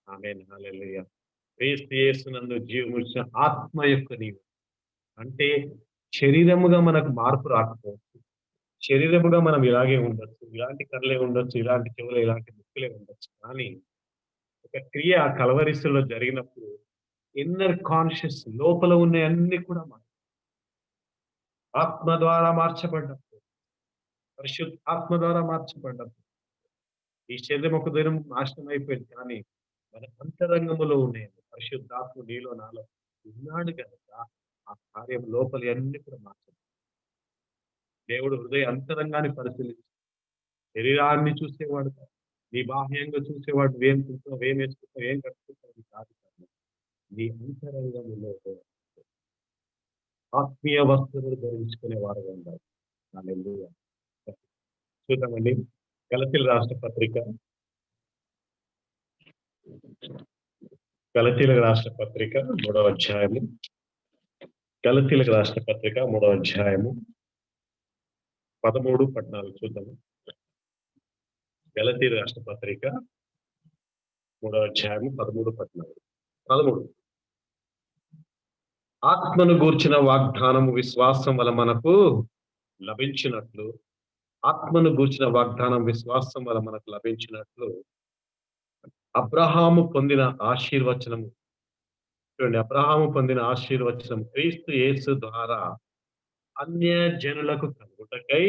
ఆమేన్. హల్లెలూయా. క్రీస్తు యేసునందు జీవమునిచ్చిన ఆత్మ యొక్క నీవు అంటే శరీరముగా మనకు మార్పు రాకపోవచ్చు. శరీరముగా మనం ఇలాగే ఉండొచ్చు. ఇలాంటి కళ్ళే ఉండొచ్చు. ఇలాంటి చెవులే, ఇలాంటి ముక్కులే ఉండొచ్చు. కానీ ఒక క్రియ కలవరిస్తులో జరిగినప్పుడు ఇన్నర్ కాన్షియస్ లోపల ఉన్నయన్నీ కూడా ఆత్మ ద్వారా మార్చబడ్డప్పుడు, పరిశుద్ధాత్మ ద్వారా మార్చబడ్డప్పుడు ఈ శరీరం ఒక దినం నాశనం అయిపోయింది. కానీ మన అంతరంగములో ఉన్నాయండి. పరిశుద్ధాత్మ నీలో నాలో ఉన్నాడు గనుక ఆ కార్యం లోపలి అన్ని కూడా మార్చబడ్డాయి. దేవుడు హృదయ అంతరంగాన్ని పరిశీలించి శరీరాన్ని చూసేవాడు కాదు. నీ బాహ్యంగా చూసేవాడు నువ్వేం తింటున్నావు, ఏం వేసుకుంటావు, ఏం కట్టుకుంటావు అది కాదు. కానీ నీ అంతరంగములో ఆత్మీయ వస్తువులు ధరించుకునే వారుగా ఉండాలి. హల్లెలూయా. చూద్దామండి. గలతీయులకు రాసిన పత్రిక, గలతీయులకు రాసిన పత్రిక 3వ అధ్యాయము, గలతీయులకు రాసిన పత్రిక 3వ అధ్యాయము 13, 14 చూద్దాము. గలతీయులకు రాసిన పత్రిక 3వ అధ్యాయము 13, 14. 13 ఆత్మను గూర్చిన వాగ్దానము విశ్వాసం వల్ల మనకు లభించినట్లు, ఆత్మను గూర్చిన వాగ్దానం విశ్వాసం వల్ల మనకు లభించినట్లు అబ్రహాము పొందిన ఆశీర్వచనము చూడండి. అబ్రహాము పొందిన ఆశీర్వచనం క్రీస్తు యేసు ద్వారా అన్య జనులకు కలుగుటకై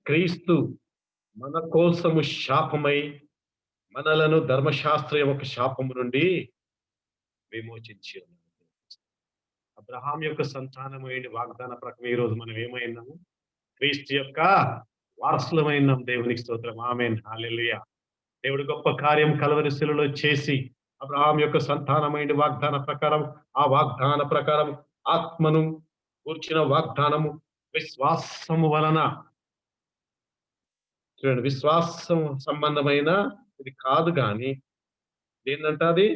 క్రీస్తు మన కోసము శాపమై మనలను ధర్మశాస్త్ర యొక్క శాపము నుండి విమోచించి ఉన్నాడు. అబ్రహాం యొక్క సంతానమైన వాగ్దాన ప్రకారం ఈ రోజు మనం ఏమైనాము? క్రీస్తు యొక్క వారసులమైనాం. దేవునికి స్తోత్రం. ఆమేన్. హల్లెలూయా. దేవుడు గొప్ప కార్యం కలవరి శిలువలో చేసి అబ్రహాం యొక్క సంతానమైన వాగ్దాన ప్రకారం ఆ వాగ్దాన ప్రకారం ఆత్మను కూర్చిన వాగ్దానము విశ్వాసము వలన చూడండి. విశ్వాసం సంబంధమైన ఇది కాదు గాని ఏంటంటే అది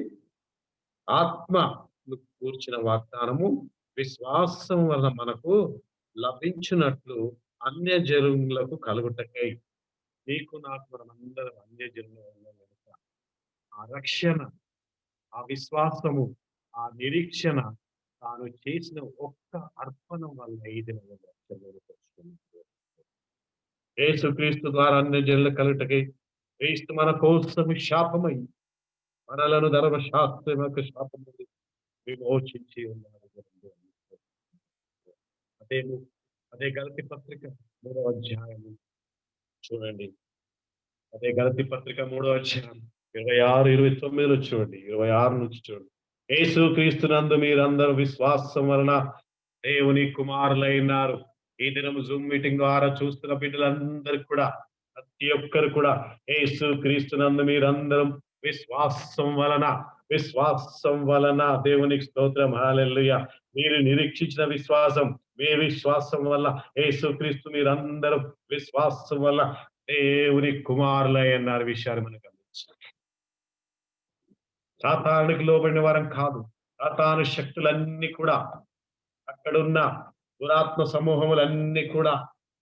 ఆత్మ కూర్చిన వాగ్దానము విశ్వాసం వలన మనకు లభించినట్లు అన్య జనులకు కలుగుటకై నీకు నాకు మనమందరం అన్య జనులు కనుక ఆ రక్షణ, ఆ విశ్వాసము, ఆ నిరీక్షణ తాను చేసిన ఒక్క అర్పణ వల్ల ఈ దినంలో యేసుక్రీస్తు ద్వారా అన్య జనులు కలుగుటకై క్రీస్తు మన కోసం శాపమై మనలను ధర్మశాస్త్రం యొక్క శాపం నుండి విమోచించి ఉన్నారు. అదే అదే గలతీ పత్రిక 3వ అధ్యాయము చూడండి. అదే గలతీ పత్రిక 3వ అధ్యాయం 26, 29 చూడండి. 26 నుంచి చూడండి. యేసు క్రీస్తునందు మీరందరూ విశ్వాసం వలన దేవుని కుమారులైనారు. ఈ దినం జూమ్ మీటింగ్ ద్వారా చూస్తున్న బిడ్డలందరికీ కూడా ప్రతి ఒక్కరు కూడా యేసు క్రీస్తునందు మీరందరం విశ్వాసం వలన దేవునికి స్తోత్రం. హల్లెలూయా. మీరు నిరీక్షించిన విశ్వాసం, మీ విశ్వాసం వల్ల యేసు క్రీస్తు మీరందరూ విశ్వాసం వల్ల దేవుని కుమారులై అన్నారు విషయాన్ని మనం గమనించాలి. సాతానుడికి లోబడిన వారం కాదు. సాతాను శక్తులన్నీ కూడా అక్కడున్న దురాత్మ సమూహములన్నీ కూడా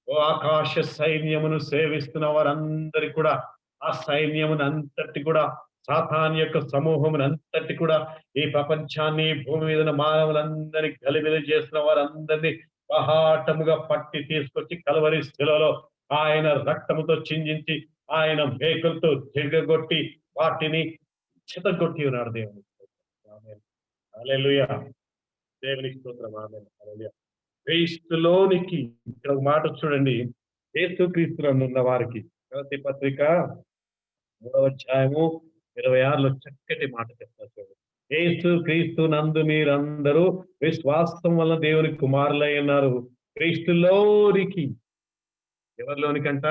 ఓ ఆకాశ సైన్యమును సేవిస్తున్న వారందరి కూడా ఆ సైన్యమును అంతటి కూడా సాతాన్ యొక్క సమూహమును అంతటి కూడా ఈ ప్రపంచాన్ని భూమి మీద ఉన్న మానవులందరినీ గలిబిలి చేస్తున్న వారందరినీ బహాటముగా పట్టి తీసుకొచ్చి కలవరి శిలలో ఆయన రక్తముతో చిందించి ఆయన మేకులతో దిగగొట్టి వాటిని చితగొట్టి ఉన్నాడు దేవుని. ఆమేన్. హల్లెలూయా. దేవునికి స్తోత్రం. ఆమేన్. హల్లెలూయా. క్రీస్తులోనికి ఇక్కడ ఒక మాట చూడండి. యేసు క్రీస్తునందు ఉన్న వారికి గలతీ పత్రిక 3వ అధ్యాయము 26లో చక్కటి మాట చెప్తారు చూడండి. యేసు క్రీస్తు నందు మీరందరూ విశ్వాసం వల్ల దేవుని కుమారులై ఉన్నారు. క్రీస్తులోనికి ఎవరిలోనికంట?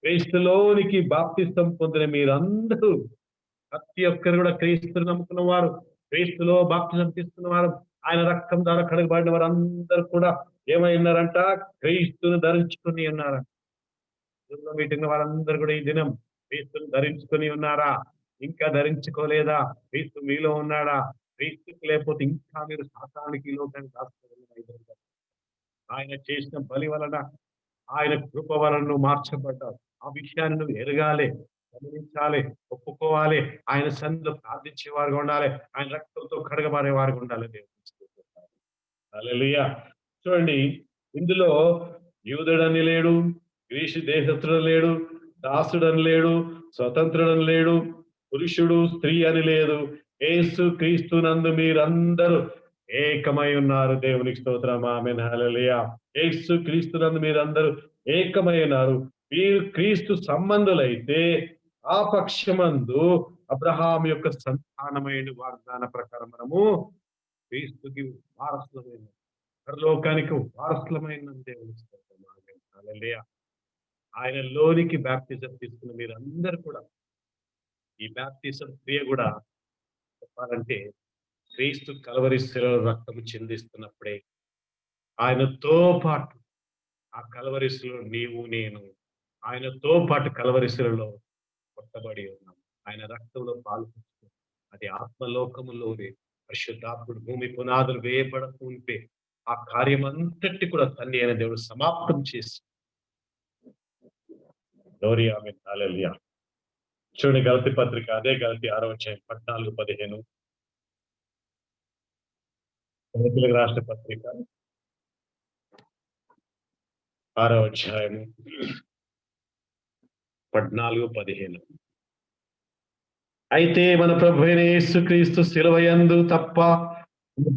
క్రీస్తులోనికి బాప్తిస్తం పొందిన మీరందరూ ప్రతి ఒక్కరు కూడా క్రీస్తుని నమ్ముకున్న వారు, క్రీస్తులో బాప్తిజం తీసుకున్న వారు, ఆయన రక్తం ద్వారా కడగబడిన వారందరూ కూడా ఏమై ఉన్నారంట? క్రీస్తుని ధరించుకుని ఉన్నారంట. మీటింగ్ వాళ్ళందరూ కూడా ఈ దినం క్రీస్తుని ధరించుకొని ఉన్నారా? ఇంకా ధరించుకోలేదా? క్రీస్తు మీలో ఉన్నాడా? క్రీస్తుకి లేకపోతే ఇంకా మీరు సాతానికి లోకానికి దాచుకోగలిగిన ఆయన చేసిన బలి వలన, ఆయన కృప వలన నువ్వు మార్చబడ్డావు. ఆ విషయాన్ని నువ్వు ఎరగాలి, గమనించాలి, ఒప్పుకోవాలి. ఆయన సన్నిధిలో ప్రార్థించే వారుగా ఉండాలి. ఆయన రక్తంతో కడగబారే వారుగా ఉండాలి. హల్లెలూయా. చూడండి, ఇందులో యూదుడని లేడు, గ్రీసు దేశస్థుడని లేడు, దాసుడని లేడు, స్వతంత్రుడని లేడు, పురుషుడు స్త్రీ అని లేదు. యేసు క్రీస్తునందు మీరందరూ ఏకమై ఉన్నారు. దేవునికి స్తోత్రం. ఆమేన్. హల్లెలూయా. యేసు క్రీస్తునందు మీరందరూ ఏకమై ఉన్నారు. మీరు క్రీస్తు సంబంధులైతే ఆ పక్షమందు అబ్రహాం యొక్క సంతానమైన వాగ్దాన ప్రకారం మనము క్రీస్తుకి వారసులమైన, పరలోకానికి వారసులమైన దేవునికి స్తోత్రం. ఆమేన్. హల్లెలూయా. ఆయనలోనికి బాప్తిజం తీసుకున్న మీరందరూ కూడా ఈ బాప్తిజం క్రియ కూడా చెప్పాలంటే క్రీస్తు కలవరి శిలలో రక్తము చిందిస్తున్నప్పుడే ఆయనతో పాటు ఆ కలవరి శిలలో నీవు నేను ఆయనతో పాటు కలవరి శిలలో కొట్టబడి ఉన్నాం. ఆయన రక్తంలో పాల్పంచుకో. అది ఆత్మలోకములోనే పరిశుద్ధాత్ముడు భూమి పునాదులు వేయబడకు ఉంటే ఆ కార్యం అంతటి కూడా తండ్రి అయిన దేవుడు సమాప్తం చేసి గ్లోరీ. ఆమేన్. హల్లెలూయా. చూడండి, గలతీ పత్రిక అదే గలతీ 6వ అధ్యాయం 14, 15. కొరింథీయులకు రాసిన పత్రిక 6వ అధ్యాయము 14, 15. అయితే మన ప్రభువైన యేసుక్రీస్తు శిలువ యందు తప్ప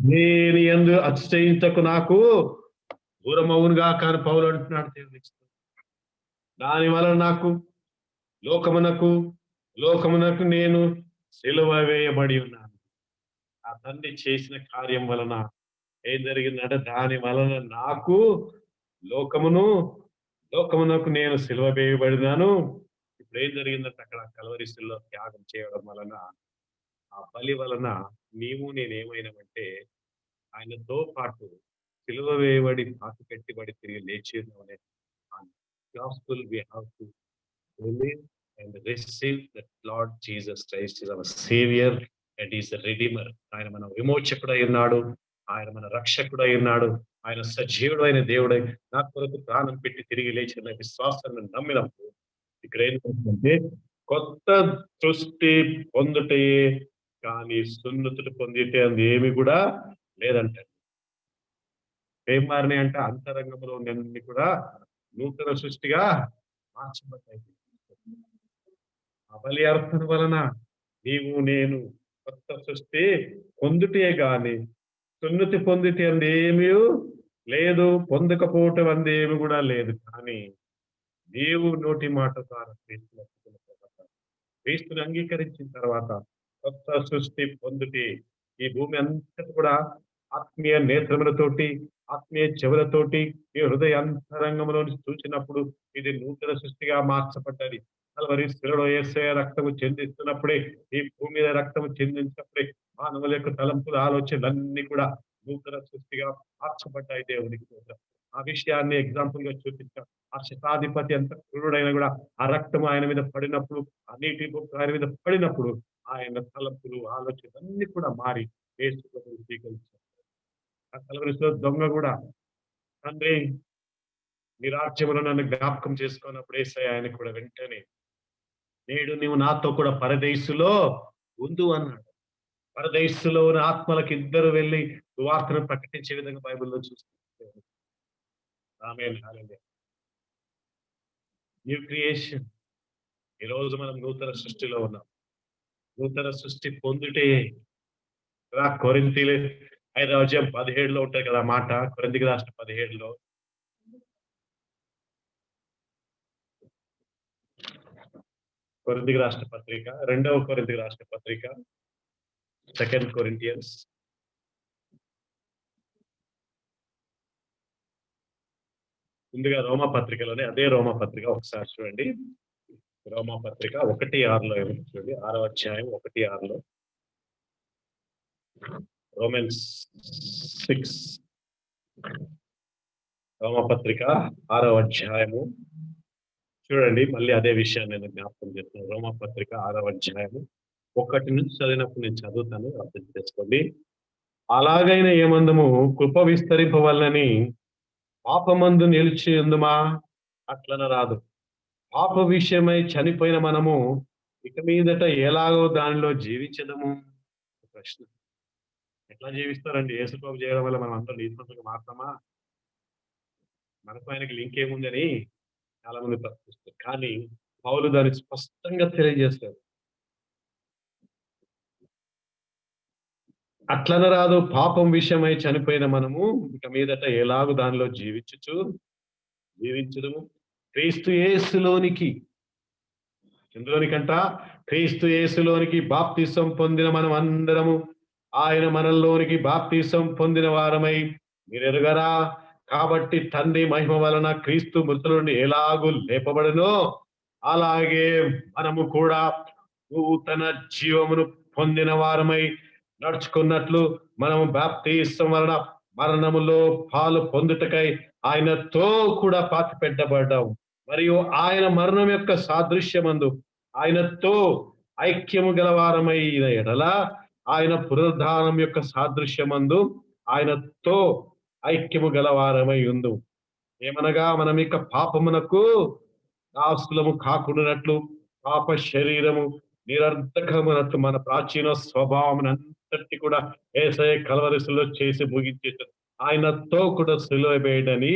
దేని యందు అతిశయించకు నాకు దూరమవునుగా కాని పౌలు అంటున్నాడు. దేవునికి దాని వలన నాకు లోకమునకు నేను సిలువ వేయబడి ఉన్నాను. ఆ తండ్రి చేసిన కార్యం వలన ఏం జరిగిందంటే దాని వలన నాకు లోకమునకు నేను సిలువ వేయబడినాను. ఇప్పుడు ఏం జరిగిందంటే అక్కడ కల్వరి శిలువలో త్యాగం చేయడం వలన, ఆ బలి వలన నీవు నేనేమైనామంటే ఆయనతో పాటు సిలువ వేయబడి పాతి కట్టిబడి తిరిగి లేచి ఉన్నామనే gospel we have to believe and receive that Lord Jesus Christ is our Savior and He is the Redeemer. ఆయన మన విమోచకుడై ఉన్నాడు, ఆయన మన రక్షకుడై ఉన్నాడు, ఆయన సజీవుడు అయిన దేవుడై నా కొరకు ప్రాణం పెట్టి తిరిగి లేచిన విశ్వాసాన్ని నమ్మినప్పుడు ఇక్కడ ఏంటంటే కొత్త సృష్టి పొందుటే కానీ సున్నతుడు పొందితే అది ఏమి కూడా లేదంట. ఏం మారినాయి అంటే అంతరంగంలో అన్ని కూడా నూతన సృష్టిగా మార్చబడ్డాయి. ఆ బలి అర్పణ వలన నీవు నేను కొత్త సృష్టి పొందుటే గాని సున్నతి పొందితే అందేమీ లేదు, పొందకపోవటం అందేమి కూడా లేదు. కానీ నీవు నోటి మాట ద్వారా క్రీస్తుని ఒప్పుకున్న తర్వాత, క్రీస్తుని అంగీకరించిన తర్వాత కొత్త సృష్టి పొందుటే. ఈ భూమి అంతటి కూడా ఆత్మీయ నేత్రములతోటి, ఆత్మీయ చెవులతోటి, ఈ హృదయ అంతరంగంలో నుంచి చూసినప్పుడు ఇది నూతన సృష్టిగా మార్చబడ్డది. కల్వరి శిలువలో యేసయ్య రక్తము చిందిస్తున్నప్పుడే, ఈ భూమి మీద రక్తము చిందించినప్పుడే మానవుల యొక్క తలంపులు, ఆలోచనలన్నీ కూడా నూతన సృష్టిగా మార్చబడ్డాయి. దేవునికి స్తోత్రం. ఆ విషయాన్ని ఎగ్జాంపుల్ గా చూపించాం. ఆ శతాధిపతి ఎంత క్రూరుడైనా కూడా ఆ రక్తము ఆయన మీద పడినప్పుడు, ఆ నీటి బొట్టు ఆయన మీద పడినప్పుడు ఆయన తలంపులు, ఆలోచనలు అన్ని కూడా మారి యేసు ప్రభువుని స్వీకరించారు. ఆ కల్వరిలో దొంగ కూడా, తండ్రి నీ రాజ్యములో నన్ను జ్ఞాపకం చేసుకున్నప్పుడు యేసయ్య ఆయనకు కూడా వెంటనే, నేడు నీవు నాతో కూడా పరదేశులో ఉందు అన్నాడు. పరదేశులో ఉన్న ఆత్మలకు ఇద్దరు వెళ్లి సువార్తను ప్రకటించే విధంగా బైబిల్‌లో చూస్తున్నాం. ఆమేన్. హల్లెలూయా. New creation. ఈరోజు మనం నూతన సృష్టిలో ఉన్నాం. నూతన సృష్టి పొందుటే కదా. కొరింథీలు 5వ అధ్యాయం 17లో ఉంటది కదా మాట. కొరింథీకి రాసిన 17లో కొరింథీకి రాసిన పత్రిక, రెండవ కొరింథీకి రాసిన పత్రిక, సెకండ్ కొరింథియన్స్ ముందుగా రోమా పత్రికలోనే అదే రోమా పత్రిక ఒకసారి చూడండి. రోమా పత్రిక 1:6లో ఏముంది చూడండి. 6వ అధ్యాయం 1:6లో రోమన్స్ 6 రోమా పత్రిక 6వ అధ్యాయము చూడండి. మళ్ళీ అదే విషయాన్ని నేను జ్ఞాపకం చేస్తున్నాను. రోమా పత్రిక 6వ అధ్యాయము 1 నుంచి చదివినప్పుడు నేను చదువుతాను, అర్థం చేసుకోండి. అలాగైన ఏమందుము కృప విస్తరింపవలనని పాపమందు నిలిచియుందుమా? అట్లన రాదు. పాప విషయమై చనిపోయిన మనము ఇక మీదట ఎలాగో దానిలో జీవించదము? ప్రశ్న. ఎట్లా జీవిస్తారండి? యేసుప్రభు చేయడం వల్ల మనం అందరం నీతిమంతులుగా మారతామా? మనకు ఆయనకి లింక్ ఏముందని చాలా మంది ప్రశ్నిస్తారు. కానీ పౌలు దాన్ని స్పష్టంగా తెలియజేస్తాడు. అట్లన రాదు. పాపం విషయమై చనిపోయిన మనము ఇక మీదట ఎలాగో దానిలో జీవించుదుము. క్రీస్తు యేసులోనికి, ఎందులోనికంట? క్రీస్తు యేసులోనికి బాప్తిసం పొందిన మనం అందరము ఆయన మనల్లోనికి బాప్తిసం పొందిన వారమై మీరెరుగరా? కాబట్టి తండ్రి మహిమ వలన క్రీస్తు మృతుల నుండి ఎలాగూ లేపబడునో అలాగే మనము కూడా నూతన జీవమును పొందిన వారమై నడుచుకున్నట్లు మనము బాప్తిసం వలన మరణములో పాలు పొందుటకై ఆయనతో కూడా పాతి పెట్టబడ్డాము. మరియు ఆయన మరణం యొక్క సాదృశ్యమందు ఆయనతో ఐక్యము గలవారమైన ఎడల ఆయన పునరుద్ధానం యొక్క సాదృశ్యమందు ఆయనతో ఐక్యము గలవారమై ఉందు. ఏమనగా మనం ఇక పాపమునకు దాసులము కాకుండానట్లు, పాప శరీరము నిరర్ధకమునట్లు మన ప్రాచీన స్వభావం అంతటి కూడా యేసయ్య కల్వరిలో చేసి ముగించేశారు. ఆయనతో కూడా సిలువ వేయడని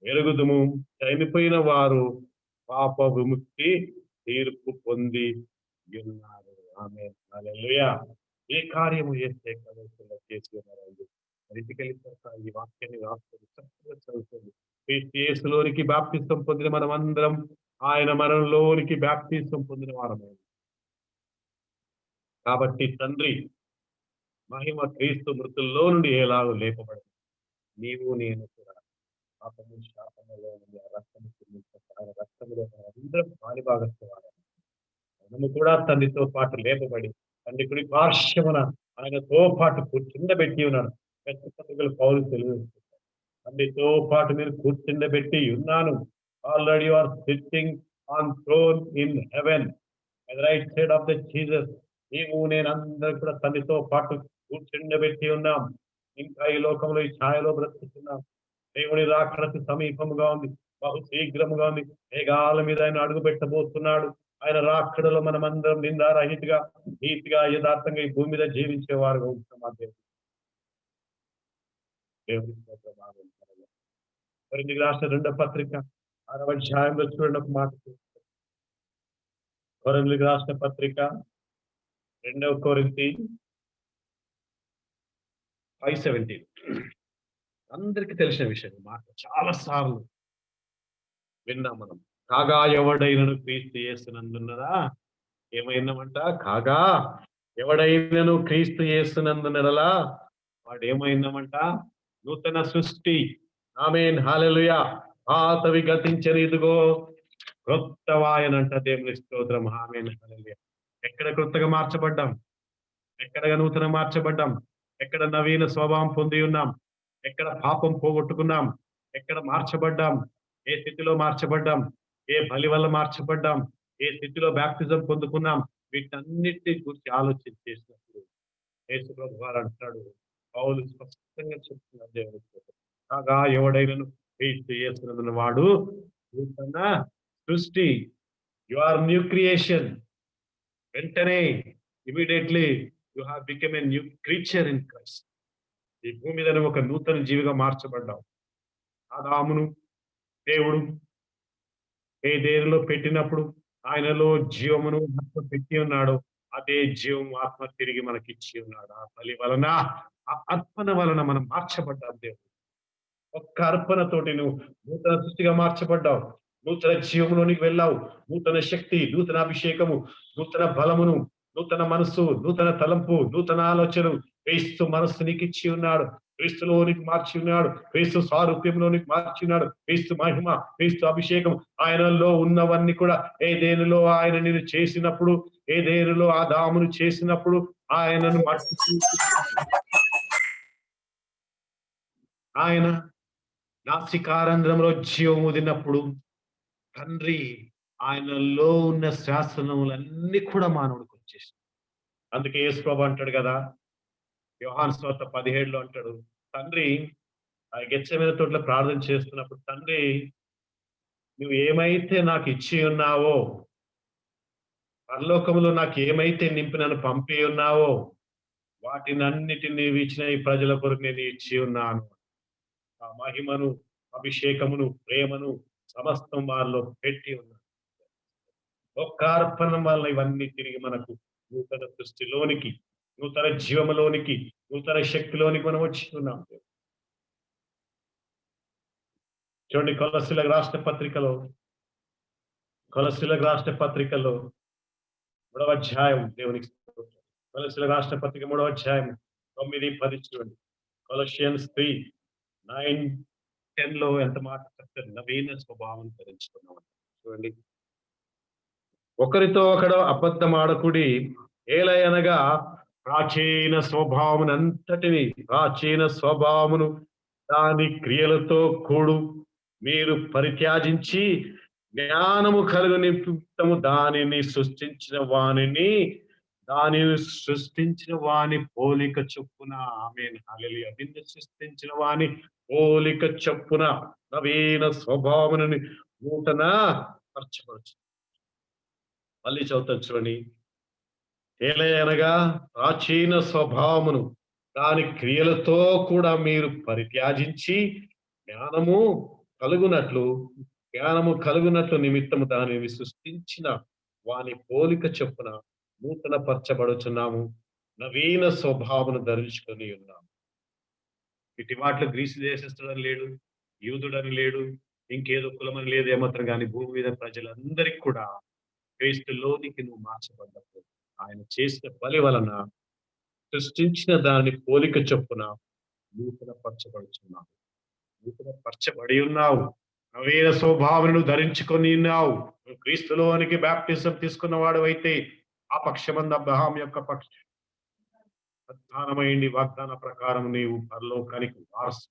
ఎరుగుదుము. చనిపోయిన వారు పాప విముక్తి తీర్పు పొంది ఉన్నారు. ఆమేన్. హల్లెలూయా. ఏ కార్యము యేసయ్య కల్వరిలో చేసి ఉన్నారండి. ఇంటికెళ్ళిపోతా ఈ వాక్యాన్ని రాసుకొని చక్కగా చదువుకోండి. క్రీస్తు యేసులోనికి బాప్తిసం పొందిన మనమందరం ఆయన మరణంలోనికి బాప్తిసం పొందిన వారమే. కాబట్టి తండ్రి మహిమ క్రీస్తు మృతుల్లో నుండి ఎలాగో లేపబడింది. నీవు నేను కూడా పాపము శాపములో నుండి ఆ రక్తము చిందించక ఆయన రక్తములో అందరం పాలిభాగస్తువారం. మనము కూడా తండ్రితో పాటు లేపబడి తండ్రి కుడి పార్శ్వమున ఆయనతో పాటు కూర్చుండబెట్టి ఉన్నాడు. పెద్ద పౌలు తెలియజేస్తారు. తండ్రితో పాటు మీరు కూర్చుండబెట్టి ఉన్నాను. Already you are sitting on throne in heaven at the right side of the Jesus. నీవు నేను అందరం కూడా తండ్రితో పాటు కూర్చుండబెట్టి ఉన్నాం. ఇంకా ఈ లోకంలో ఈ ఛాయలో బ్రతుకుతున్నాం. దేవుని రాకడకు సమీపముగా ఉంది, బహు శీఘ్రముగా ఉంది. మేఘాల మీద ఆయన అడుగు పెట్టబోతున్నాడు. ఆయన రాకడలో మనమందరం నిందారహితగా, నీతిగా, యథార్థంగా ఈ భూమి మీద జీవించేవారుగా ఉంటాం. ఆ దేవుని స్తోత్రం. ఆమేన్. కొరింథీయులకు రాసిన 2వ పత్రిక 6వ అధ్యాయంలో చూడండి ఒక మాట. కొరింథీయులకు రాసిన పత్రిక రెండవ కొరింథీ 5:17 అందరికి తెలిసిన విషయం ఈ మాట చాలా సార్లు విన్నాం మనం. కాగా ఎవడైనను క్రీస్తు యేసునందున్నదా ఏమైందమంట? కాగా ఎవడైనను క్రీస్తు యేసునందున్నడలా వాడేమైందమంట? నూతన సృష్టి. ఆమేన్. హల్లెలూయా. పాతవి గతించెను ఇదిగో క్రొత్తవాయనంట. దేవుని స్తోత్రం. ఆమేన్. హల్లెలూయా. ఎక్కడ కొత్తగా మార్చబడ్డాం? ఎక్కడ నూతన మార్చబడ్డాం? ఎక్కడ నవీన స్వభావం పొంది ఉన్నాం? ఎక్కడ పాపం పోగొట్టుకున్నాం? ఎక్కడ మార్చబడ్డాం? ఏ స్థితిలో మార్చబడ్డాం? ఏ బలి వల్ల మార్చబడ్డాం? ఏ స్థితిలో బాప్తిజం పొందుకున్నాం? వీటన్నిటిని గురించి ఆలోచన చేసినప్పుడు యేసు ప్రభు వారు అంటాడు, పౌలు స్పష్టంగా చెప్తున్నారు దేవుని స్తోత్రం. కాగా ఎవడైనను క్రీస్తు యేసునందున్న వాడు నూతన సృష్టి. You are new creation. వెంటనే immediately you have become a new creature in Christ. ఈ భూమి మీద నువ్వు ఒక నూతన జీవిగా మార్చబడ్డావు. ఆదామును దేవుడు ఏదెనులో పెట్టినప్పుడు ఆయనలో జీవమును ఆత్మ పెట్టి ఉన్నాడు. అదే జీవం ఆత్మ తిరిగి మనకిచ్చి ఉన్నాడు. ఆ బలి వలన, ఆ అర్పణ వలన మనం మార్చబడ్డాం దేవుడు. ఒక్క అర్పణతోటి నువ్వు నూతన సృష్టిగా మార్చబడ్డావు. నూతన జీవంలోనికి వెళ్ళావు. నూతన శక్తి, నూతన అభిషేకము, నూతన బలమును, నూతన మనస్సు, నూతన తలంపు, నూతన ఆలోచనలు క్రీస్తు మనస్సు నీకు ఇచ్చి ఉన్నాడు. క్రీస్తులోనికి మార్చి ఉన్నాడు. క్రీస్తు సారూప్యంలోనికి మార్చి ఉన్నాడు. క్రీస్తు మహిమ, క్రీస్తు అభిషేకం ఆయనలో ఉన్నవన్నీ కూడా ఏదేనులో ఆయన నిన్ను చేసినప్పుడు, ఏదేనులో ఆ దామును చేసినప్పుడు ఆయనను మట్టి ఆయన నాసికారంధ్రంలో జీవం వదిలినప్పుడు తండ్రి ఆయనలో ఉన్న శాసనములన్నీ కూడా మానవుడికి వచ్చేసి. అందుకే యేసు ప్రభు అంటాడు కదా, యోహాను సువార్త 17లో అంటాడు, తండ్రి ఆ గెత్సేమనే తోటలో ప్రార్థన చేస్తున్నప్పుడు, తండ్రి నువ్వు ఏమైతే నాకు ఇచ్చి ఉన్నావో, పరలోకములో నాకు ఏమైతే నింపి నన్ను పంపి ఉన్నావో, వాటినన్నిటిని నీవు ఇచ్చిన ఈ ప్రజల కొరకు నేను ఇచ్చి ఉన్నాను. ఆ మహిమను, అభిషేకమును, ప్రేమను సమస్తం వారిలో పెట్టి ఉన్నాను. ఒక్క అర్పణం వల్ల ఇవన్నీ తిరిగి మనకు నూతన సృష్టిలోనికి, నూతన జీవములోనికి, నూతన శక్తిలోనికి మనం వచ్చి ఉన్నాం. చూడండి కొలస్సీలకు రాసిన పత్రికలో, కొలస్సీలకు రాసిన పత్రికలో 3వ అధ్యాయం దేవునికి స్తోత్రం. కొలస్సీలకు రాసిన పత్రిక 3వ అధ్యాయం 9, 10 చూడండి. కొలస్సియన్స్ 3:9-10లో ఎంత మాట చెప్తారు, నవీన స్వభావం ధరించుకున్నాం. చూడండి, ఒకరితో ఒకడు అబద్ధమాడకుడి, ఏలయనగా ప్రాచీన స్వభావమునంతటిని, ప్రాచీన స్వభావమును దాని క్రియలతో కూడు మీరు పరిత్యాజించి జ్ఞానము కలుగు నిమిత్తము దానిని సృష్టించిన వాని పోలిక చొప్పున. ఆమేన్. హల్లెలూయా. నిన్ను సృష్టించిన వాని పోలిక చొప్పున నవీన స్వభావముని నూతన పరచబరచు. మళ్ళీ చదువుతాను చూడండి. ఏలయనగా ప్రాచీన స్వభావమును దాని క్రియలతో కూడా మీరు పరిత్యాజించి జ్ఞానము కలుగునట్లు నిమిత్తము దానిని సృష్టించిన వాని పోలిక చొప్పున నూతన పరచబడుచున్నాము, నవీన స్వభావమును ధరించుకొని ఉన్నాము. ఇటు వాటిలో గ్రీసు దేశస్థుడని లేడు, యూదుడని లేడు, ఇంకేదో కులమని లేదు ఏమాత్రం, కానీ భూమి మీద ప్రజలందరికీ కూడా క్రీస్తులోనికి నువ్వు మార్చబడ్డప్పుడు ఆయన చేసిన బలి వలన సృష్టించిన దాని పోలిక చొప్పున నూతన పరచబడుచున్నావు, నూతన పరచబడి ఉన్నావు, నవీన స్వభావమును ధరించుకొని ఉన్నావు. నువ్వు క్రీస్తులోనికి బాప్టిజం తీసుకున్న వాడు అయితే ఆ పక్షమందు అబ్రహాం యొక్క ప్రధానమైంది వాగ్దాన ప్రకారం నీవు పరలోకానికి వారసు.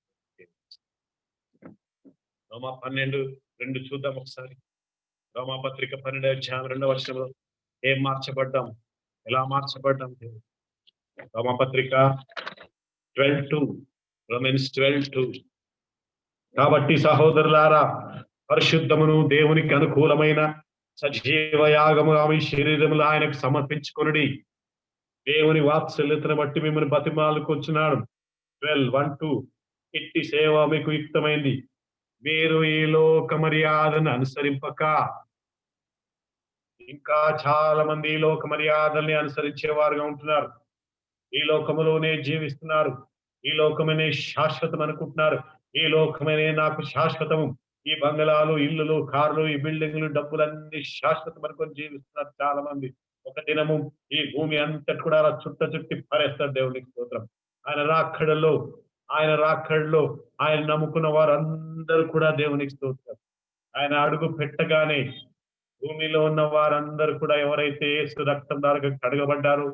రోమా 12:2 చూద్దాం ఒకసారి. రోమాపత్రిక 12వ అధ్యాయం 2వ వచనంలో ఏం మార్చబడ్డాం, ఎలా మార్చబడ్డాం? రోమాపత్రిక 12:2, రోమన్స్ 12:2. కాబట్టి సహోదరులారా, పరిశుద్ధమును దేవునికి అనుకూలమైన సజీవ యాగము ఆమె శరీరములు ఆయనకు సమర్పించుకొనుడి. దేవుని వాత్సల్యతను బట్టి మిమ్మల్ని బతిమాలుకొచ్చున్నాడు. 12:1-2. ఇట్టి సేవ మీకు యుక్తమైంది. మీరు ఈ లోక మర్యాదను అనుసరింపక ఇంకా చాలా మంది ఈ లోక మర్యాదల్ని అనుసరించే వారుగా ఉంటున్నారు. ఈ లోకములోనే జీవిస్తున్నారు. ఈ లోకమనే శాశ్వతం అనుకుంటున్నారు. ఈ లోకమనే నాకు శాశ్వతము. ఈ బంగళాలు, ఇల్లులు, కార్లు, ఈ బిల్డింగ్‌లు, డబ్బులన్నీ శాశ్వతం అనుకొని జీవిస్తున్నారు చాలా మంది. ఒక దినము ఈ భూమి అంతటి కూడా అలా చుట్టి పారేస్తాడు. దేవునికి స్తోత్రం. ఆయన రాకడలో, ఆయన రాకడలో ఆయన నమ్ముకున్న వారందరూ కూడా దేవునికి స్తోత్రం. ఆయన అడుగు పెట్టగానే భూమిలో ఉన్న వారందరూ కూడా ఎవరైతే యేసు రక్తం ద్వారా కడగబడ్డారో,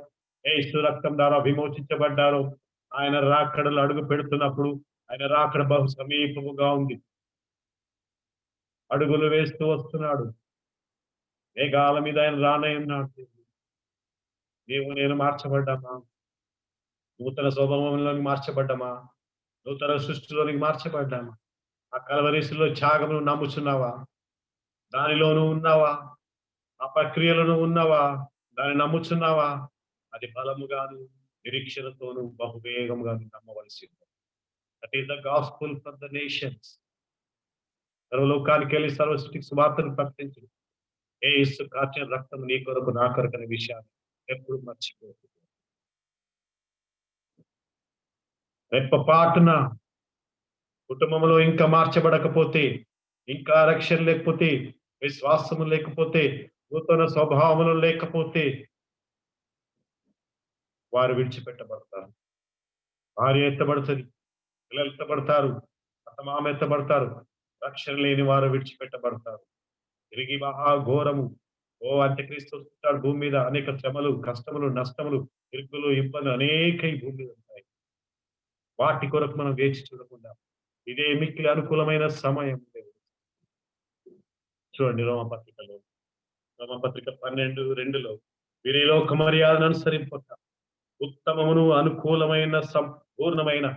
యేసు రక్తం ద్వారా విమోచించబడ్డారో, ఆయన రాకడలో అడుగు పెడుతున్నప్పుడు ఆయన రాకడ బహు సమీపముగా ఉంది. అడుగులు వేస్తూ వస్తున్నాడు. మేఘాల మీద ఆయన రానయ్యున్నాడు. నీవు నేను మార్చబడ్డామా? నూతన స్వభావంలోకి మార్చబడ్డామా? నూతన సృష్టిలోనికి మార్చబడ్డామా? ఆ కల్వరిశిలో త్యాగమును నమ్ముచున్నావా? దానిలోను ఉన్నావా? ఆ ప్రక్రియలను ఉన్నవా? దాన్ని నమ్ముచున్నావా? అది బలముగాను, నిరీక్షణతోను బహువేగముగాను నమ్మవలసింది. That is the gospel for the nations. సర్వలోకానికెళ్ళి సర్వ సృష్టికి సువార్తను ప్రకటించు. యేసు కార్చిన రక్తం నీ కొరకు నా కొరకు అనే విషయాన్ని ఎప్పుడు మర్చిపోవద్దు. రెప్పపాటున కుటుంబంలో ఇంకా మార్చబడకపోతే, ఇంకా రక్షణ లేకపోతే, విశ్వాసము లేకపోతే, నూతన స్వభావములు లేకపోతే వారు విడిచిపెట్టబడతారు. భార్య ఎత్తబడుతది. పిల్లలు ఎత్తబడతారు. అత్తమామ ఎత్తబడతారు. రక్షణ లేని వారు విడిచిపెట్టబడతారు. తిరిగి మహా ఘోరము. అంత్యక్రీస్తు వస్తుంటాడు భూమి మీద. అనేక శ్రమలు, కష్టములు, నష్టములు, ఇరుకులు, ఇబ్బందులు అనేక ఈ భూమి మీద ఉంటాయి. వాటి కొరకు మనం వేచి చూడకుండా ఇదే మిక్కిలి అనుకూలమైన సమయం. చూడండి రోమపత్రిక 12:2లో మీరు ఈ లోక మర్యాదను అనుసరింపక ఉత్తమమును అనుకూలమైన సంపూర్ణమైన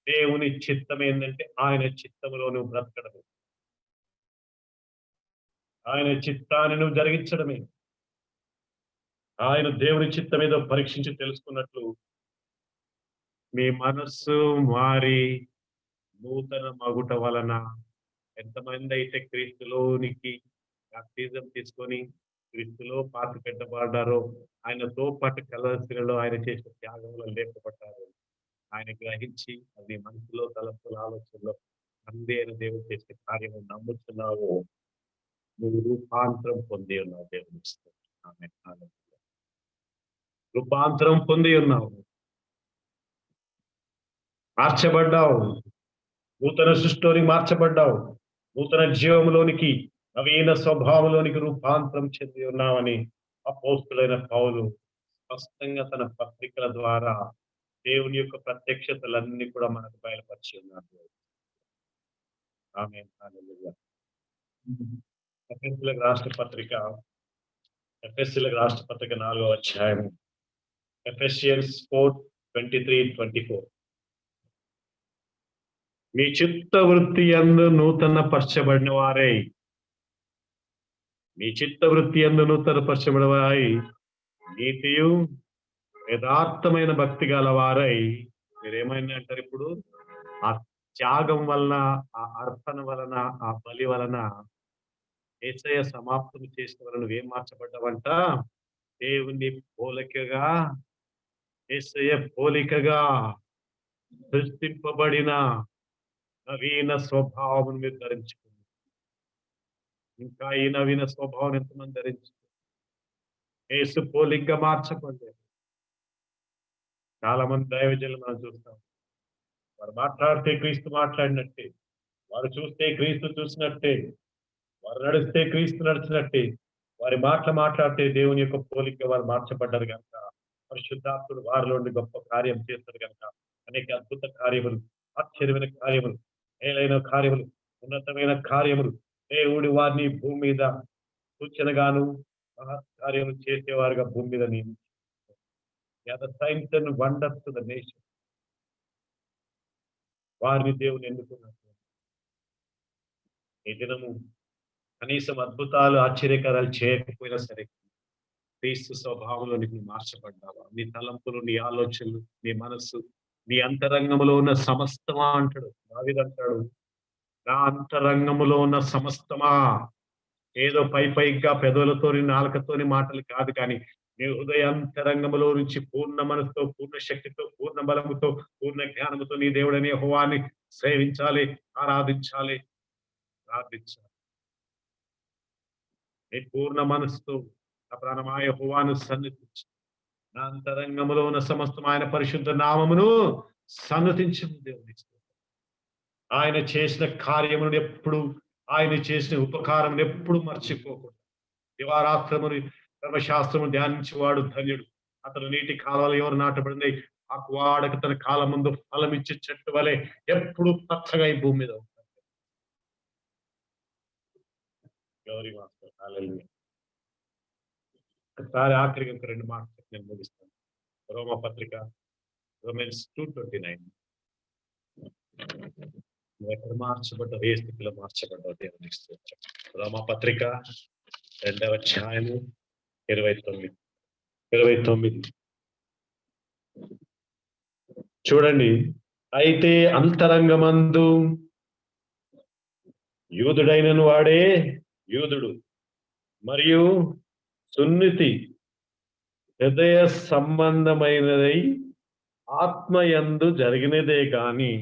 దేవుని చిత్తం ఏంటంటే ఆయన చిత్తములో నువ్వు బ్రతకడమే. ఆయన చిత్తాన్ని నువ్వు జరిగించడమే. ఆయన దేవుని చిత్తం ఏదో పరీక్షించి తెలుసుకున్నట్లు మీ మనస్సు మారి నూతన మగుట వలన ఎంతమంది అయితే క్రీస్తులోనికి బాప్తిజం తీసుకొని క్రీస్తులో పాతి పెట్టబడ్డారో ఆయనతో పాటు కలవరిశిలలో ఆయన చేసిన త్యాగంలో లేపబడ్డారు. ఆయన గ్రహించి అది మనసులో తలపుల ఆలోచనలో అందే అయిన దేవుడు చేసే కార్యము నమ్ముతున్నావు. నువ్వు రూపాంతరం పొంది ఉన్నావు దేవుని స్తోత్రం. ఆమేన్. హల్లెలూయా. రూపాంతరం పొంది ఉన్నావు. మార్చబడ్డావు. నూతన సృష్టిలోనికి మార్చబడ్డావు. నూతన జీవములోనికి, నవీన స్వభావంలోనికి రూపాంతరం చెంది ఉన్నావని అపోస్తులైన పౌలు స్పష్టంగా తన పత్రికల ద్వారా దేవుని యొక్క ప్రత్యక్షతలన్నీ కూడా మనకు బయలుపరిచి ఉన్నారు. ఆమేన్. హల్లెలూయా. ఎఫెసీయులకు రాసిన పత్రిక, ఎఫెసీయులకు రాసిన పత్రిక 4వ అధ్యాయం. ఎఫెసియన్స్ 4:23-24. మీ చిత్త వృత్తి యందు నూతన పరచబడిన వారై, మీ చిత్త వృత్తి యందు నూతన పరచబడిన వారై నీతియు యథార్థమైన భక్తి గల వారై మీరేమైనా అంటారు ఇప్పుడు ఆ త్యాగం వలన, ఆ అర్పణ వలన, ఆ బలి వలన యేసయ్య సమాప్తం చేసిన వలన నువ్వేం మార్చబడ్డావంట? దేవుని పోలికగా, యేసయ్య పోలికగా సృష్టింపబడిన నవీన స్వభావం మీరు ధరించుకున్నారు. ఇంకా ఈ నవీన స్వభావం ఎంతమంది ధరించుకున్నారు? యేసు పోలికగా మార్చబడ్డారు. చాలా మంది దైవజనులు మనం చూస్తాం. వారు మాట్లాడితే క్రీస్తు మాట్లాడినట్టే, వారు చూస్తే క్రీస్తు చూసినట్టే, వారు నడిస్తే క్రీస్తు నడిచినట్టే, వారి మాటలు మాట్లాడితే దేవుని యొక్క పోలికగా వారు మార్చబడ్డారు గనుక పరిశుద్ధాత్ముడు వారిలో నుండి గొప్ప కార్యం చేస్తాడు గనుక అనేక అద్భుత కార్యములు, ఆశ్చర్యమైన కార్యములు, మేలైన కార్యములు, ఉన్నతమైన కార్యములు దేవుడు వారిని భూమి మీద సూచనగాను కార్యములు చేసేవారుగా భూమి మీద నియమించారు. Science and wonders to the nation. వారిని దేవుని ఎన్నుకున్నారు. ఈ దినము కనీసం అద్భుతాలు, ఆశ్చర్యకారాలు చేయకపోయినా సరే క్రీస్తు స్వభావంలోనికి నువ్వు మార్చబడ్డావా? నీ తలంపులు, నీ ఆలోచనలు, నీ మనస్సు, నీ అంతరంగంలో ఉన్న సమస్తమా అంటాడు. దావీదు అంటాడు, నా అంతరంగములో ఉన్న సమస్తమా ఏదో పైగా పెదవులతోని నాలుకతోని మాటలు కాదు కానీ నీ హృదయాంతరంగంలో నుంచి పూర్ణ మనసుతో, పూర్ణ శక్తితో, పూర్ణ బలముతో, పూర్ణ జ్ఞానముతో నీ దేవుడని యెహోవాని సేవించాలి, ఆరాధించాలి, ప్రార్థించాలి. నీ పూర్ణ మనసుతో నా ప్రాణమా యెహోవాను సన్నిధించు. నా అంతరంగములో ఉన్న సమస్తం ఆయన పరిశుద్ధ నామమును సన్నతించు దేవుని. ఆయన చేసిన కార్యములను ఎప్పుడు, ఆయన చేసిన ఉపకారమును ఎప్పుడు మర్చిపోకూడదు. దివారాత్రముని ధర్మశాస్త్రము ధ్యానించేవాడు ధన్యుడు. అతను నీటి కాలువలు ఎవరు నాటబడింది ఆకువాడక తన కాలం ముందు ఫలమిచ్చే చెట్టు వలె ఎప్పుడు పచ్చగా ఈ భూమి మీద ఉంటాడు. గౌరీ మాస్టర్ హల్లెలూయా. ఒకసారి ఆఖరికి ఒక 2 మాటలు చెప్పి నేను ముగిస్తాను. రోమా పత్రిక రొమాన్స్ 2:29. నువ్వు ఎక్కడ మార్చబడ్డావు, ఏ స్థితిలో మార్చబడ్డావు దేవునికి స్తోత్రం. రోమా పత్రిక 2వ అధ్యాయము 29. చూడండి, అయితే అంతరంగమందు యూదుడైనను వాడే యూదుడు మరియు సున్నితి హృదయ సంబంధమైనదై ఆత్మయందు జరిగినదే గాని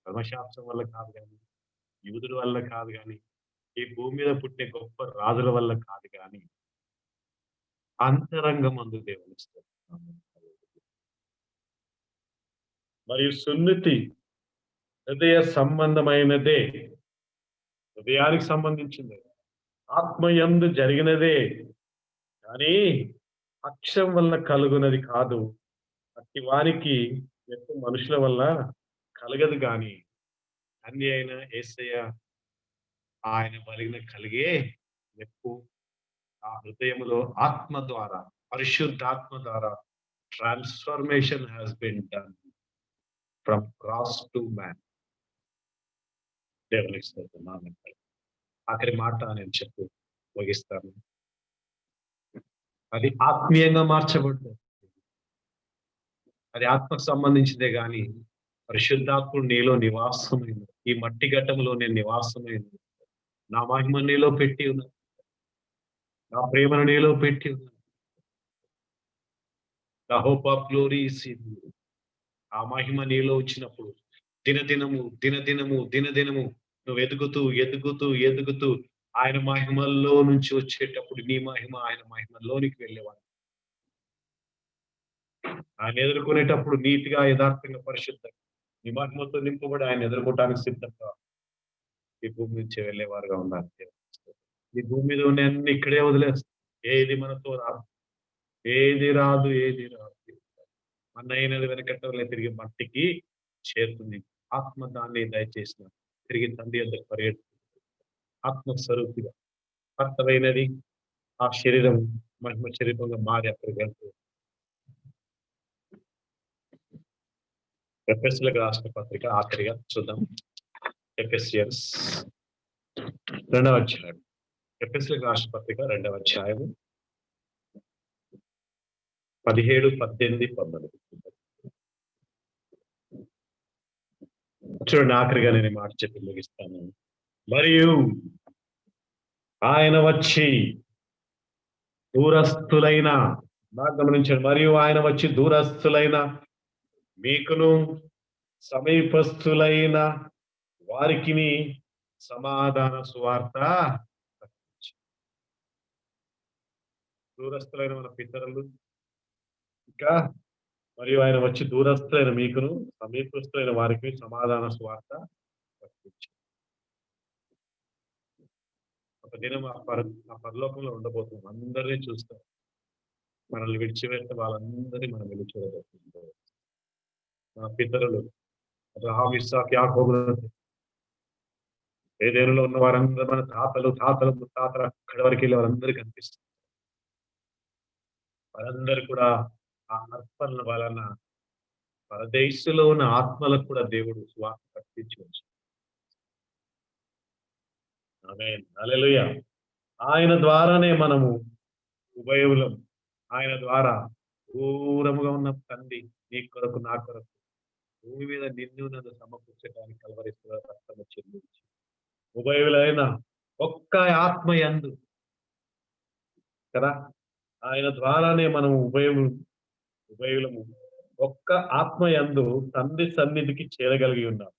ధర్మశాస్త్రం వల్ల కాదు కానీ, యూదుడు వల్ల కాదు కానీ, ఈ భూమి మీద పుట్టిన గొప్ప రాజుల వల్ల కాదు కానీ, అంతరంగమందు దేవుని స్తోత్రం. మరియు సున్నితి హృదయ సంబంధమైనదే, హృదయానికి సంబంధించింది, ఆత్మయందు జరిగినదే కానీ అక్షం వల్ల కలుగునది కాదు. అట్టి వారికి ఎక్కువ మనుషుల వల్ల కలగదు గాని అన్ని అయిన యేసయ్య ఆయన వలన కలిగే ఎక్కువ ఆ హృదయములో ఆత్మ ద్వారా, పరిశుద్ధాత్మ ద్వారా transformation has been done from cross to man. దేవునికి స్తోత్రం. ఆఖరి మాట నేను చెప్పి ముగిస్తాను. అది ఆత్మీయంగా మార్చబడ్డది, అది ఆత్మకు సంబంధించిందే గాని పరిశుద్ధాత్ముడు నీలో నివాసమైంది. ఈ మట్టి ఘట్టంలో నేను నివాసమైంది. నా మహిమ నీలో పెట్టి ఉన్నా, నా ప్రేమను నీలో పెట్టి ఉన్నా. The hope of glory is in you. ఆ మహిమ నీలో వచ్చినప్పుడు దినదినము నువ్వు ఎదుగుతూ ఆయన మహిమల్లో నుంచి వచ్చేటప్పుడు నీ మహిమ ఆయన మహిమలోనికి వెళ్ళేవాడు. ఆయన ఎదుర్కొనేటప్పుడు నీతిగా, యథార్థంగా, పరిశుద్ధంగా నీ మహిమతో నింపబడి ఆయన ఎదుర్కోవటానికి సిద్ధంగా ఈ భూమి నుంచి వెళ్ళేవారుగా ఉన్నారు. ఈ భూమి మీద ఉన్న అన్ని ఇక్కడే వదిలేస్తాం. ఏది మనతో రాదు, ఏది రాదు. మన్నైనది వెనకట్టలే తిరిగి మట్టికి చేరుతుంది. ఆత్మ దాన్ని దయచేసిన తిరిగి తండ్రి అందరికి పరిగెడుతుంది. ఆత్మస్వరూపిగా అర్థమైనది ఆ శరీరం మహిమ శరీరంగా మారి అక్కడికి వెళ్తుంది. ఎఫెసీయులకు రాసిన పత్రిక ఆఖరిగా చూద్దాం. ఎఫెసియన్స్ 2వ అధ్యాయం. ఎఫెసీయులకు రాసిన పత్రిక 2వ అధ్యాయము 17, 18, 19. చూడండి, ఆఖరిగా నేను ఈ మాట చెప్పి ముగిస్తాను. మరియు ఆయన వచ్చి దూరస్థులైన, బాగా గమనించండి, మరియు ఆయన వచ్చి దూరస్థులైన మీకును సమీపస్థులైన వారికిని సమాధాన సువార్త. దూరస్థులైన మన పితరులు, ఇంకా మరియు ఆయన వచ్చి దూరస్థులైన మీకును సమీపస్థులైన వారికి సమాధాన సువార్త ప్రకటించారు. ఒక దినం ఆ పరలోకంలో ఉండబోతున్నాం. అందరినీ చూస్తాం. మనల్ని విడిచిపెడితే వాళ్ళందరినీ మనం వెళ్ళి చూడబోతున్నాం. మన పితరులు అబ్రహాము, ఇస్సాకు, యాకోబులు, ఏదేనులో ఉన్న వారందరూ మన తాతలు ముత్తాతలు అక్కడి వరకు వెళ్ళి వారందరూ కనిపిస్తారు. వారందరూ కూడా ఆ అర్పణల వలన పరదేశంలో ఉన్న ఆత్మలకు కూడా దేవుడు స్వార్థ ప్రకటించవచ్చు. ఆమేన్, హల్లెలూయా. ఆయన ద్వారానే మనము ఉభయులం. ఆయన ద్వారా దూరముగా ఉన్న తండ్రి నీ కొరకు నా కొరకు భూమి మీద నిన్ను నన్ను సమకూర్చడానికి కల్వరి రక్తము చెల్లించి ఉభయులైన ఒక్క ఒక్క ఆత్మయందు కదా, ఆయన ద్వారానే మనం ఉభయులము ఒక్క ఆత్మయందు తండ్రి సన్నిధికి చేరగలిగి ఉన్నాం.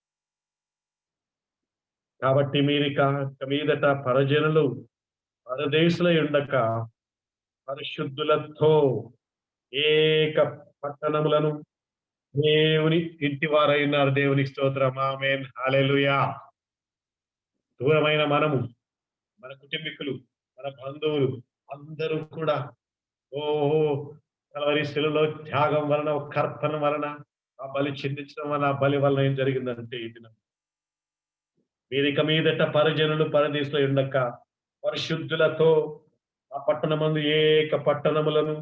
కాబట్టి మీరిక మీదట పరజనులు పరదేశులై ఉండక పరిశుద్ధులతో ఏక పట్టణములను దేవుని ఇంటి వారై ఉన్నారు. దేవునికి స్తోత్రం. ఆమేన్. హల్లెలూయా. దూరమైన మనము, మన కుటుంబీకులు, మన బంధువులు అందరూ కూడా ఓహో కలవరి శిలువలో త్యాగం వలన, ఒక అర్పణ వలన, ఆ బలి చెందించడం వలన, ఆ బలి వలన ఏం జరిగిందంటే ఈ దినం మీరిక మీదట పరిజనులు పరదేశులై ఉండక పరిశుద్ధులతో ఆ పట్టణమందు ఏక పట్టణములను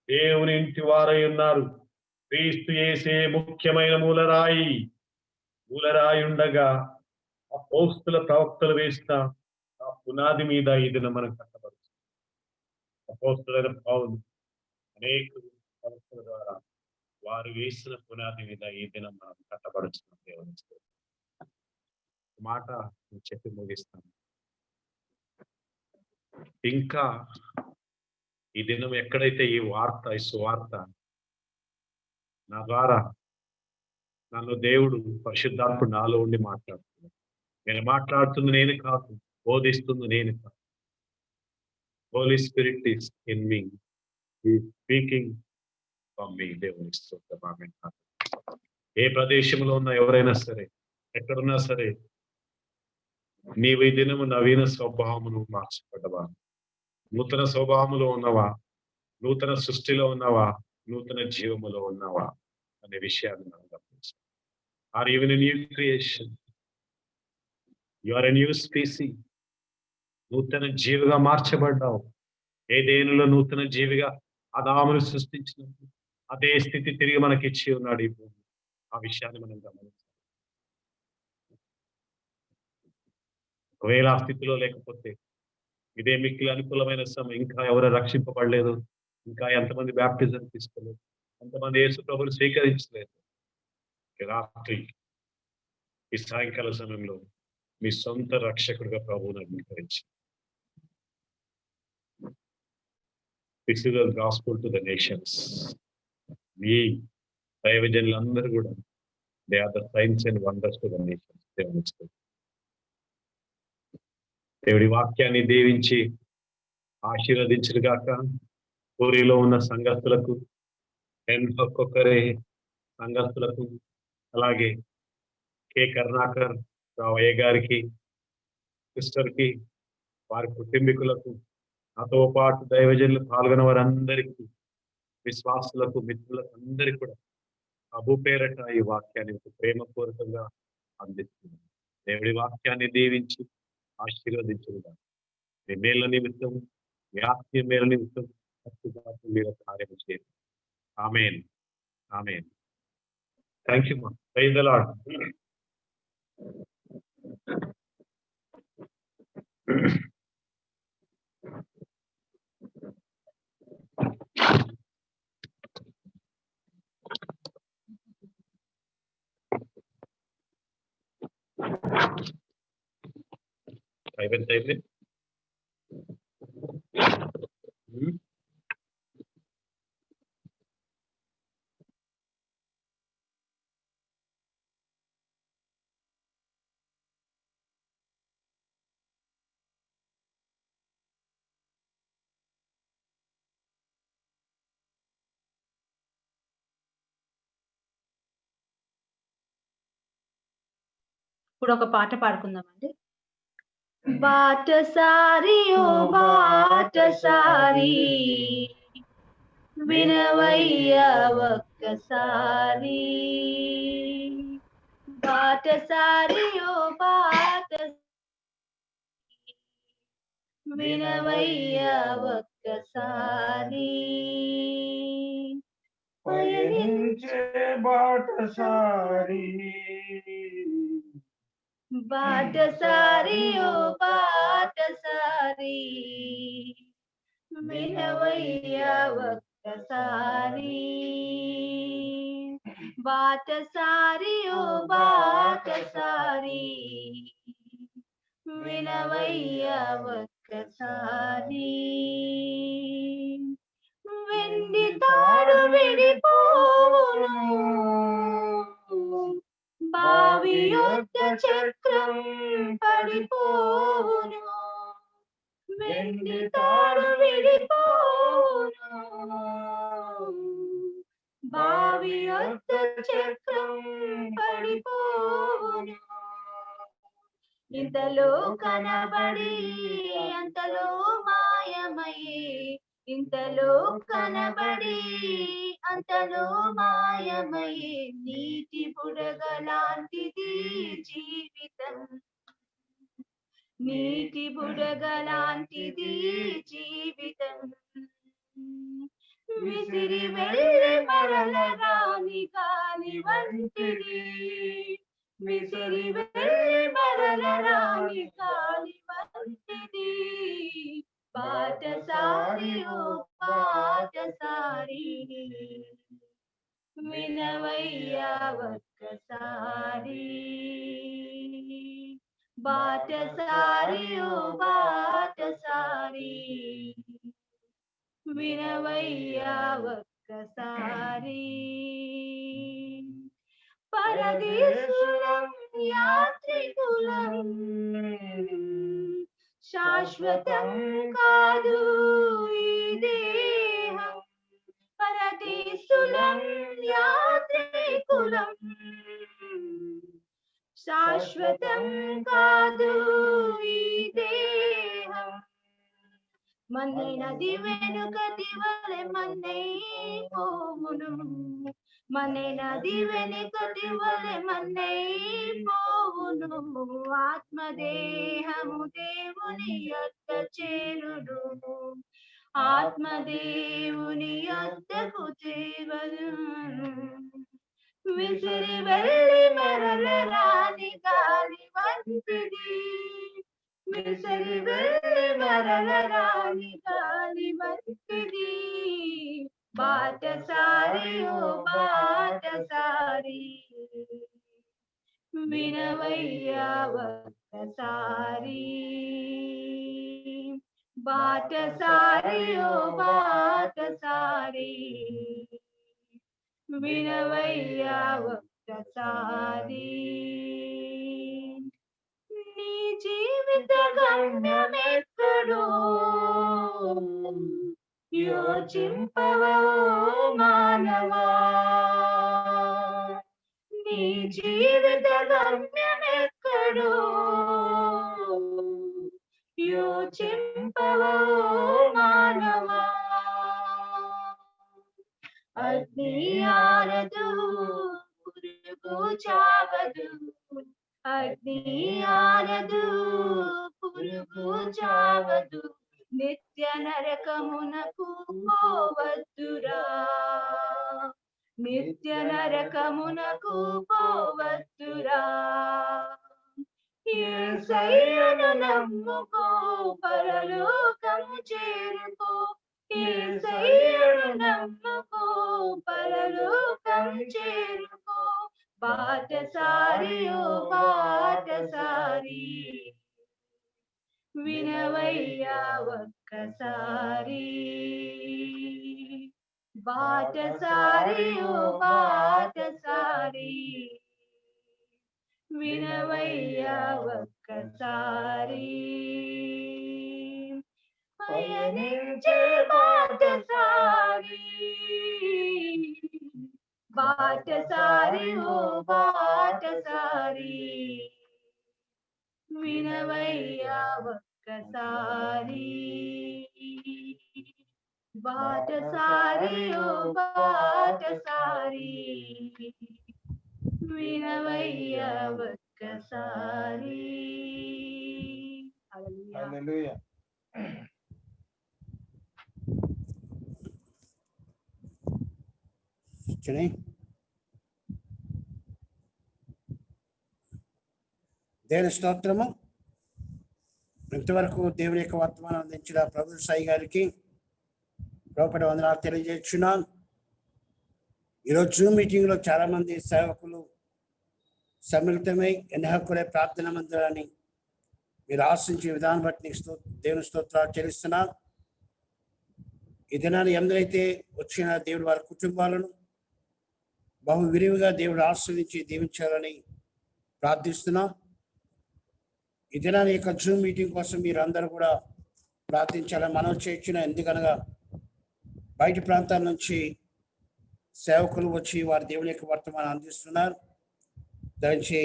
దేవుని ఇంటి వారై ఉన్నారు. క్రీస్తు యేసే ముఖ్యమైన మూలరాయి ఉండగా అపోస్తుల ప్రవక్తలు వేసిన ఆ పునాది మీద ఈ దినం మనం కట్టబడుతుంది. అపోస్తులైన పౌలు అనేక ప్రవక్తల ద్వారా వారు వేసిన పునాది మీద ఈ దినం మనం కట్టబడుతున్నాం. దేవుని స్తోత్రం. మాట నేను చెప్పి ముగిస్తాను. ఇంకా ఈ దినం ఎక్కడైతే ఈ సువార్త నా ద్వారా నన్ను దేవుడు పరిశుద్ధాత్ముడు నాలో ఉండి మాట్లాడుతున్నాడు. నేను మాట్లాడుతుంది నేను కాదు, బోధిస్తుంది నేను కాదు. Holy spirit is in me, he speaking from me. దేవుని స్తోత్రం. ఆమేన్. ఏ ప్రదేశంలో ఉన్న ఎవరైనా సరే, ఎక్కడున్నా సరే, నీవు ఈ దినము నవీన స్వభావమును మార్చబడ్డవా, నూతన స్వభావములో ఉన్నవా, నూతన సృష్టిలో ఉన్నవా, నూతన జీవములో ఉన్నవా అనే విషయాన్ని మనం గమనించాలి. Are you in a new creation? You are a new species. నూతన జీవిగా మార్చబడ్డావు. ఏదేనులో నూతన జీవిగా ఆదామును సృష్టించినప్పుడు అదే స్థితి తిరిగి మనకి ఇచ్చి ఉన్నాడు ఈ భూమి. ఆ విషయాన్ని మనం గమనించాలి. ఒకవేళ ఆ స్థితిలో లేకపోతే ఇదే మిక్కిలి అనుకూలమైన సమయం. ఇంకా ఎవరు రక్షింపబడలేదు, ఇంకా ఎంతమంది బ్యాప్టిజం తీసుకోలేదు, ఎంతమంది యేసు ప్రభువుని స్వీకరించలేదు. రాత్రి ఈ సాయంకాల సమయంలో మీ సొంత రక్షకుడిగా ప్రభువుని అంగీకరించి this is the gospel to the nations. మీ దైవజనులందరూ కూడా they are the signs and wonders to the nations. దేవుడి వాక్యాన్ని దీవించి ఆశీర్వదించుగాక. పూరిలో ఉన్న సంఘస్థులకు, ఒక్కొక్కరే సంఘస్థులకు, అలాగే కె కరుణాకర్ రావయ్య గారికి, సిస్టర్కి, వారి కుటుంబీకులకు, నాతో పాటు దైవజనులు పాల్గొన్న వారందరికీ, విశ్వాసులకు, మిత్రులకు అందరికీ కూడా ప్రభు పేరట ఈ వాక్యాన్ని ప్రేమపూర్వకంగా అందిస్తుంది. దేవుడి వాక్యాన్ని దీవించి ఆశీర్వదించుగా. మీ మేళ్ళ నిమిత్తం, మీ ఆత్మీయ మేళ్ళ నిమిత్తం మీరు కార్యం చేయండి. ఆమేన్. ఆమేన్. Thank you ma. Praise the lord. అయిపోయింది. ఇప్పుడు ఒక పాట పాడుకుందామండి. బాటసారి ఓ బాటసారి వినవయ్యా ఒక్కసారి, బాటసారి ఓ బాటసారి వినవయ్యా ఒక్కసారి, పయనించే బాటసారి, బాటసారి ఓ బాటసారి వినవయ్యా ఒక్కసారి, బాటసారి ఓ బాటసారి వినవయ్యా ఒక్కసారి. వెండి తాడు విడిపోవును, బావి యొద్ద చక్రం పడిపోవును. వెండి తాడు విడిపోవును, బావి యొద్ద చక్రం పడిపోవును. ఇంతలో కనబడి అంతలో మాయమయ్యి, ఇంతలో కనబడి అంతలో మాయమయ్యి, నీటి బుడగలాంటిది జీవితం, నీటి బుడగలాంటిది జీవితం. విసిరి వెళ్ళి మరల రాని గాలి వంటిది, విసిరి వెళ్ళి మరల రాని గాలి వంటిది. బాటసారి ఓ బాటసారి, వినవయ్యా ఒక్కసారి. బాటసారి ఓ బాటసారి, వినవయ్యా ఒక్కసారి. పరదేశులం యాత్రికులం, శాశ్వతం కాదు ఈ దేహం. పరదేశులం యాత్రికులం, శాశ్వతం కాదు ఈ దేహం. మన్నై నది వెనుకటి వలె మన్నై పోవును, మన్నై నది వెనుకటి వలె మన్నై పోవును. ఆత్మదేహము దేవుని యొద్ద చేరును, ఆత్మదేవుని యొద్దకు చేరును. విసిరి వెళ్ళి మరల రాని గాలి వంటిది, విసిరి వెళ్ళి మరల రాని గాలి వంటిది. బాటసారి ఓ బాటసారి, వినవయ్యా ఒక్కసారి. బాటసారి ఓ బాటసారి, వినవయ్యా ఒక్కసారి. నీ జీవిత గమ్యమెక్కడో యోచింపవో మానవా, నీ జీవిత గమ్యమెక్కడో యోచింపవో మానవా. అగ్ని ఆరదు, పురుగు చావదు, అగ్ని ఆరదు, పురుగు చావదు. నిత్య నరకమునకు పోవద్దురా, నిత్య నరకమునకు పోవద్దురా. యేసయ్యను నమ్ముకో, పరలోకము చేరుకో. యేసయ్యను నమ్ముకో, పరలోకం చేరుకో. బాటసారి ఓ బాటసారి, వినవయ్యా ఒక్కసారి. బాటసారి ఓ బాటసారి, వినవయ్యా ఒక్కసారి. పయనించే బాటసారి, బాటసారి ఓ బాటసారి, వినవయ్యా ఒక్కసారి. బాటసారి ఓ బాటసారి, వినవయ్యా ఒక్కసారి. హల్లెలూయా. దేవుని స్తోత్రము. ఇంతవరకు దేవుని యొక్క వర్తమానం అందించిన ప్రభు సాయి గారికి ప్రభుపేట వందనాలు తెలియజేస్తున్నాను. ఈరోజు జూమ్ మీటింగ్లో చాలామంది సేవకులు సమ్మిళితమై ఎన్హక్కులే ప్రార్థన మందిరాన్ని మీరు ఆశించే విధానం బట్టి నీకు దేవుని స్తోత్రాలు చెల్లిస్తున్నాను. ఈ దినాన్ని ఎందరైతే వచ్చిన దేవుడు వారి కుటుంబాలను బహు విరివిగా దేవుడు ఆశీర్వదించి దీవించాలని ప్రార్థిస్తున్నాం. ఈ దినాన్ని యొక్క జూమ్ మీటింగ్ కోసం మీరు అందరూ కూడా ప్రార్థించాలని మనం చేయించిన, ఎందుకనగా బయట ప్రాంతాల నుంచి సేవకులు వచ్చి వారి దేవుని యొక్క వర్తమానం అందిస్తున్నారు. దానికి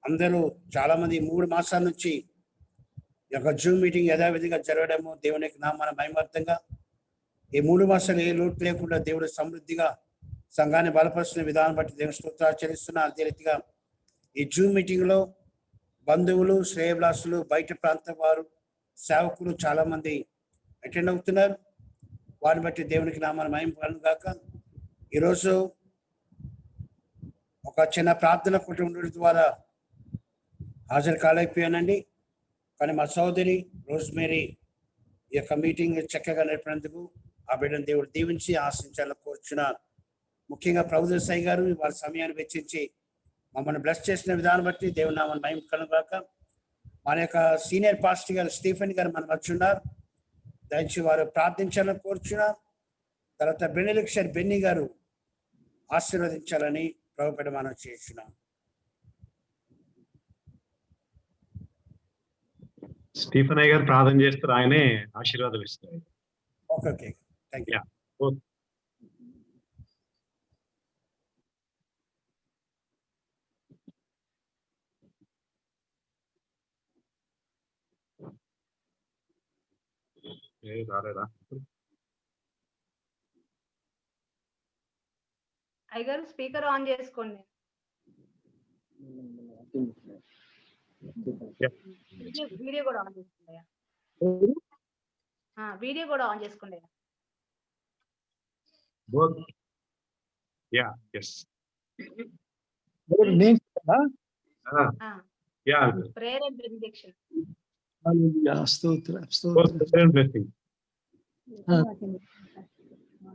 అందరూ చాలామంది 3 మాసాల నుంచి ఈ యొక్క జూమ్ మీటింగ్ యథావిధిగా జరగడము దేవుని యొక్క నామాన మహిమార్థంగా ఈ 3 మాసాలు ఏ లోటు లేకుండా దేవుడు సమృద్ధిగా సంఘాన్ని బలపరుస్తున్న విధానం బట్టి దేవుని స్తోత్రాలు చెల్లిస్తున్నారు. అదే రీతిగా ఈ జూమ్ మీటింగ్లో బంధువులు, శ్రేయభిలాసులు, బయట ప్రాంతం వారు, సేవకులు చాలామంది అటెండ్ అవుతున్నారు. వారిని బట్టి దేవునికి నామాన మహిమ గాక. ఈరోజు ఒక చిన్న ప్రార్థన కూట ఉండడం ద్వారా హాజరు కాలేకపోయానండి. కానీ మా సోదరి రోజ్మేరీ ఈ యొక్క మీటింగ్ చక్కగా నడిపినందుకు ఆ బిడ్డను దేవుడు దీవించి ఆశించాలని కోరుచున్నారు. ముఖ్యంగా ప్రభుత్వ సాయి గారు వారి సమయాన్ని వెచ్చించి మమ్మల్ని బ్లెస్ చేసిన విధానం బట్టి దేవుని నామని మహిమ కలుగాక. మన యొక్క సీనియర్ పాస్టర్ గారు స్టీఫెన్ గారు మన మధ్య ఉన్నారు. దయచేసి వారు ప్రార్థించాలని కోరుచున్నారు. తర్వాత బెనిలిక్షర్ బెన్నీ గారు ఆశీర్వదించాలని ప్రభుపేట మనం చేస్తున్నాం. స్టీఫెన్ అయ్య గారు ప్రార్థన చేస్తారు, ఆయనే ఆశీర్వాదం ఇస్తారు. Okay, thank you. రాలేదా? అయ్యగారు స్పీకర్ ఆన్ చేసుకోండి. వీడియో కూడా ఆన్ చేసుకోండి. వీడియో కూడా ఆన్ చేసుకోండి. Prayer and benediction.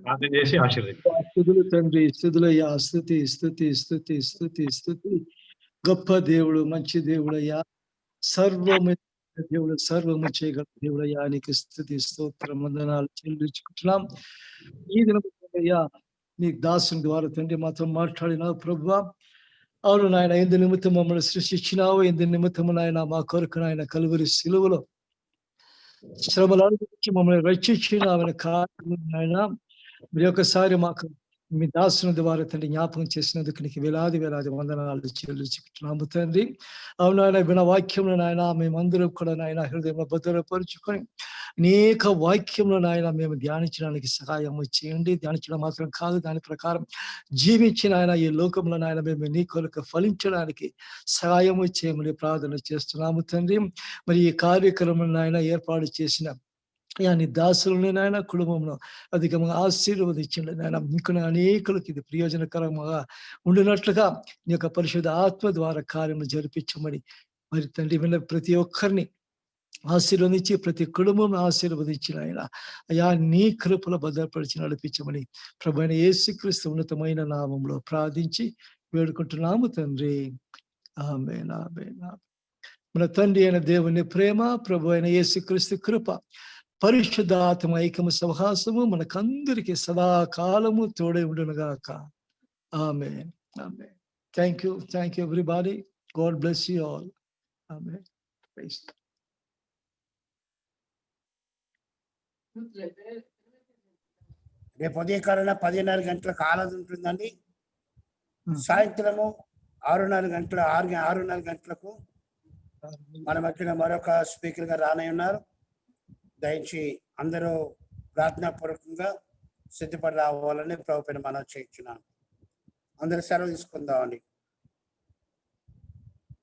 ప్రార్థన చేసి ఆశీర్వదించండి. స్తుతులు తండ్రి, స్తుతులయ్యా, స్తుతి స్తుతి స్తుతి స్తుతి స్తుతి. గొప్ప దేవుడు, మంచి దేవుడయ్యా, సర్వము దేవుడు, సర్వము చేయగల దేవుడయ్యా, నీకు స్తుతి స్తోత్రం వందనాలు చెల్లించుకుంటున్నాం. ఈ దినయ్యా నీ దాసుని ద్వారా తండ్రి మాతో మాట్లాడినావు ప్రభువా. అవును నాయన, ఎందు నిమిత్తం మమ్మల్ని సృష్టించినావు, ఎందు నిమిత్తం నాయన మా కొరకు నాయన కలువరి సిలువలో శ్రమల నుంచి మమ్మల్ని రక్షించినావని కారణం నాయన. మీరు ఒకసారి మాకు మీ దాసుని ద్వారా తండ్రి జ్ఞాపకం చేసినందుకు నీకు వేలాది వందనాలు చెల్లించుకుంటున్నాము తండ్రి. అవునాయన, విన వాక్యంలో నాయన మేమందరం కూడా నాయన హృదయంలో భద్రపరుచుకొని అనేక వాక్యంలో నాయన మేము ధ్యానించడానికి సహాయం చేయండి. ధ్యానించడం మాత్రం కాదు, దాని ప్రకారం జీవించిన ఆయన ఈ లోకంలో నాయన మేము నీ కొరకు ఫలించడానికి సహాయం చేయమని ప్రార్థన చేస్తున్నాము తండ్రి. మరి ఈ కార్యక్రమం నాయన ఏర్పాటు చేసిన నీ దాసులని నాయన కుటుంబంలో అధికంగా ఆశీర్వదించండి నాయన. ఇంకా అనేకులకు ఇది ప్రయోజనకరంగా ఉండినట్లుగా నీ యొక్క పరిశుద్ధ ఆత్మ ద్వారా కార్యము జరిపించమని మరి తండ్రి విన్న ప్రతి ఒక్కరిని ఆశీర్వదించి ప్రతి కుటుంబం ఆశీర్వదించిన ఆయన అయా నీ కృపలో భద్రపరిచి నడిపించమని ప్రభువైన యేసుక్రీస్తు ఉన్నతమైన నామంలో ప్రార్థించి వేడుకుంటున్నాము తండ్రి. ఆమేన్, ఆమేన్. మన తండ్రి అయిన దేవుని ప్రేమ, ప్రభు అయిన యేసుక్రీస్తు కృప, పరిశుద్ధాత్మ ఐక్యము సహవాసము మనకందరికీ సదాకాలము తోడై ఉండునుగాక. ఆమేన్, ఆమేన్. Thank you everybody. God bless you all. ఆమేన్. ప్రైజ్. రేపు ఉదయకాలన 10:30 గంటలకు ఆరాధన ఉంటుందండి. సాయంత్రము 6:30 గంటలకు మన మధ్యన మరొక స్పీకర్ గా రానయ్యున్నారు. దయచేసి అందరూ ప్రార్థనాపూర్వకంగా సిద్ధపడి రావాలని ప్రభువుపైన మనం చేయించున్నాం. అందరూ సెలవు తీసుకుందామండి.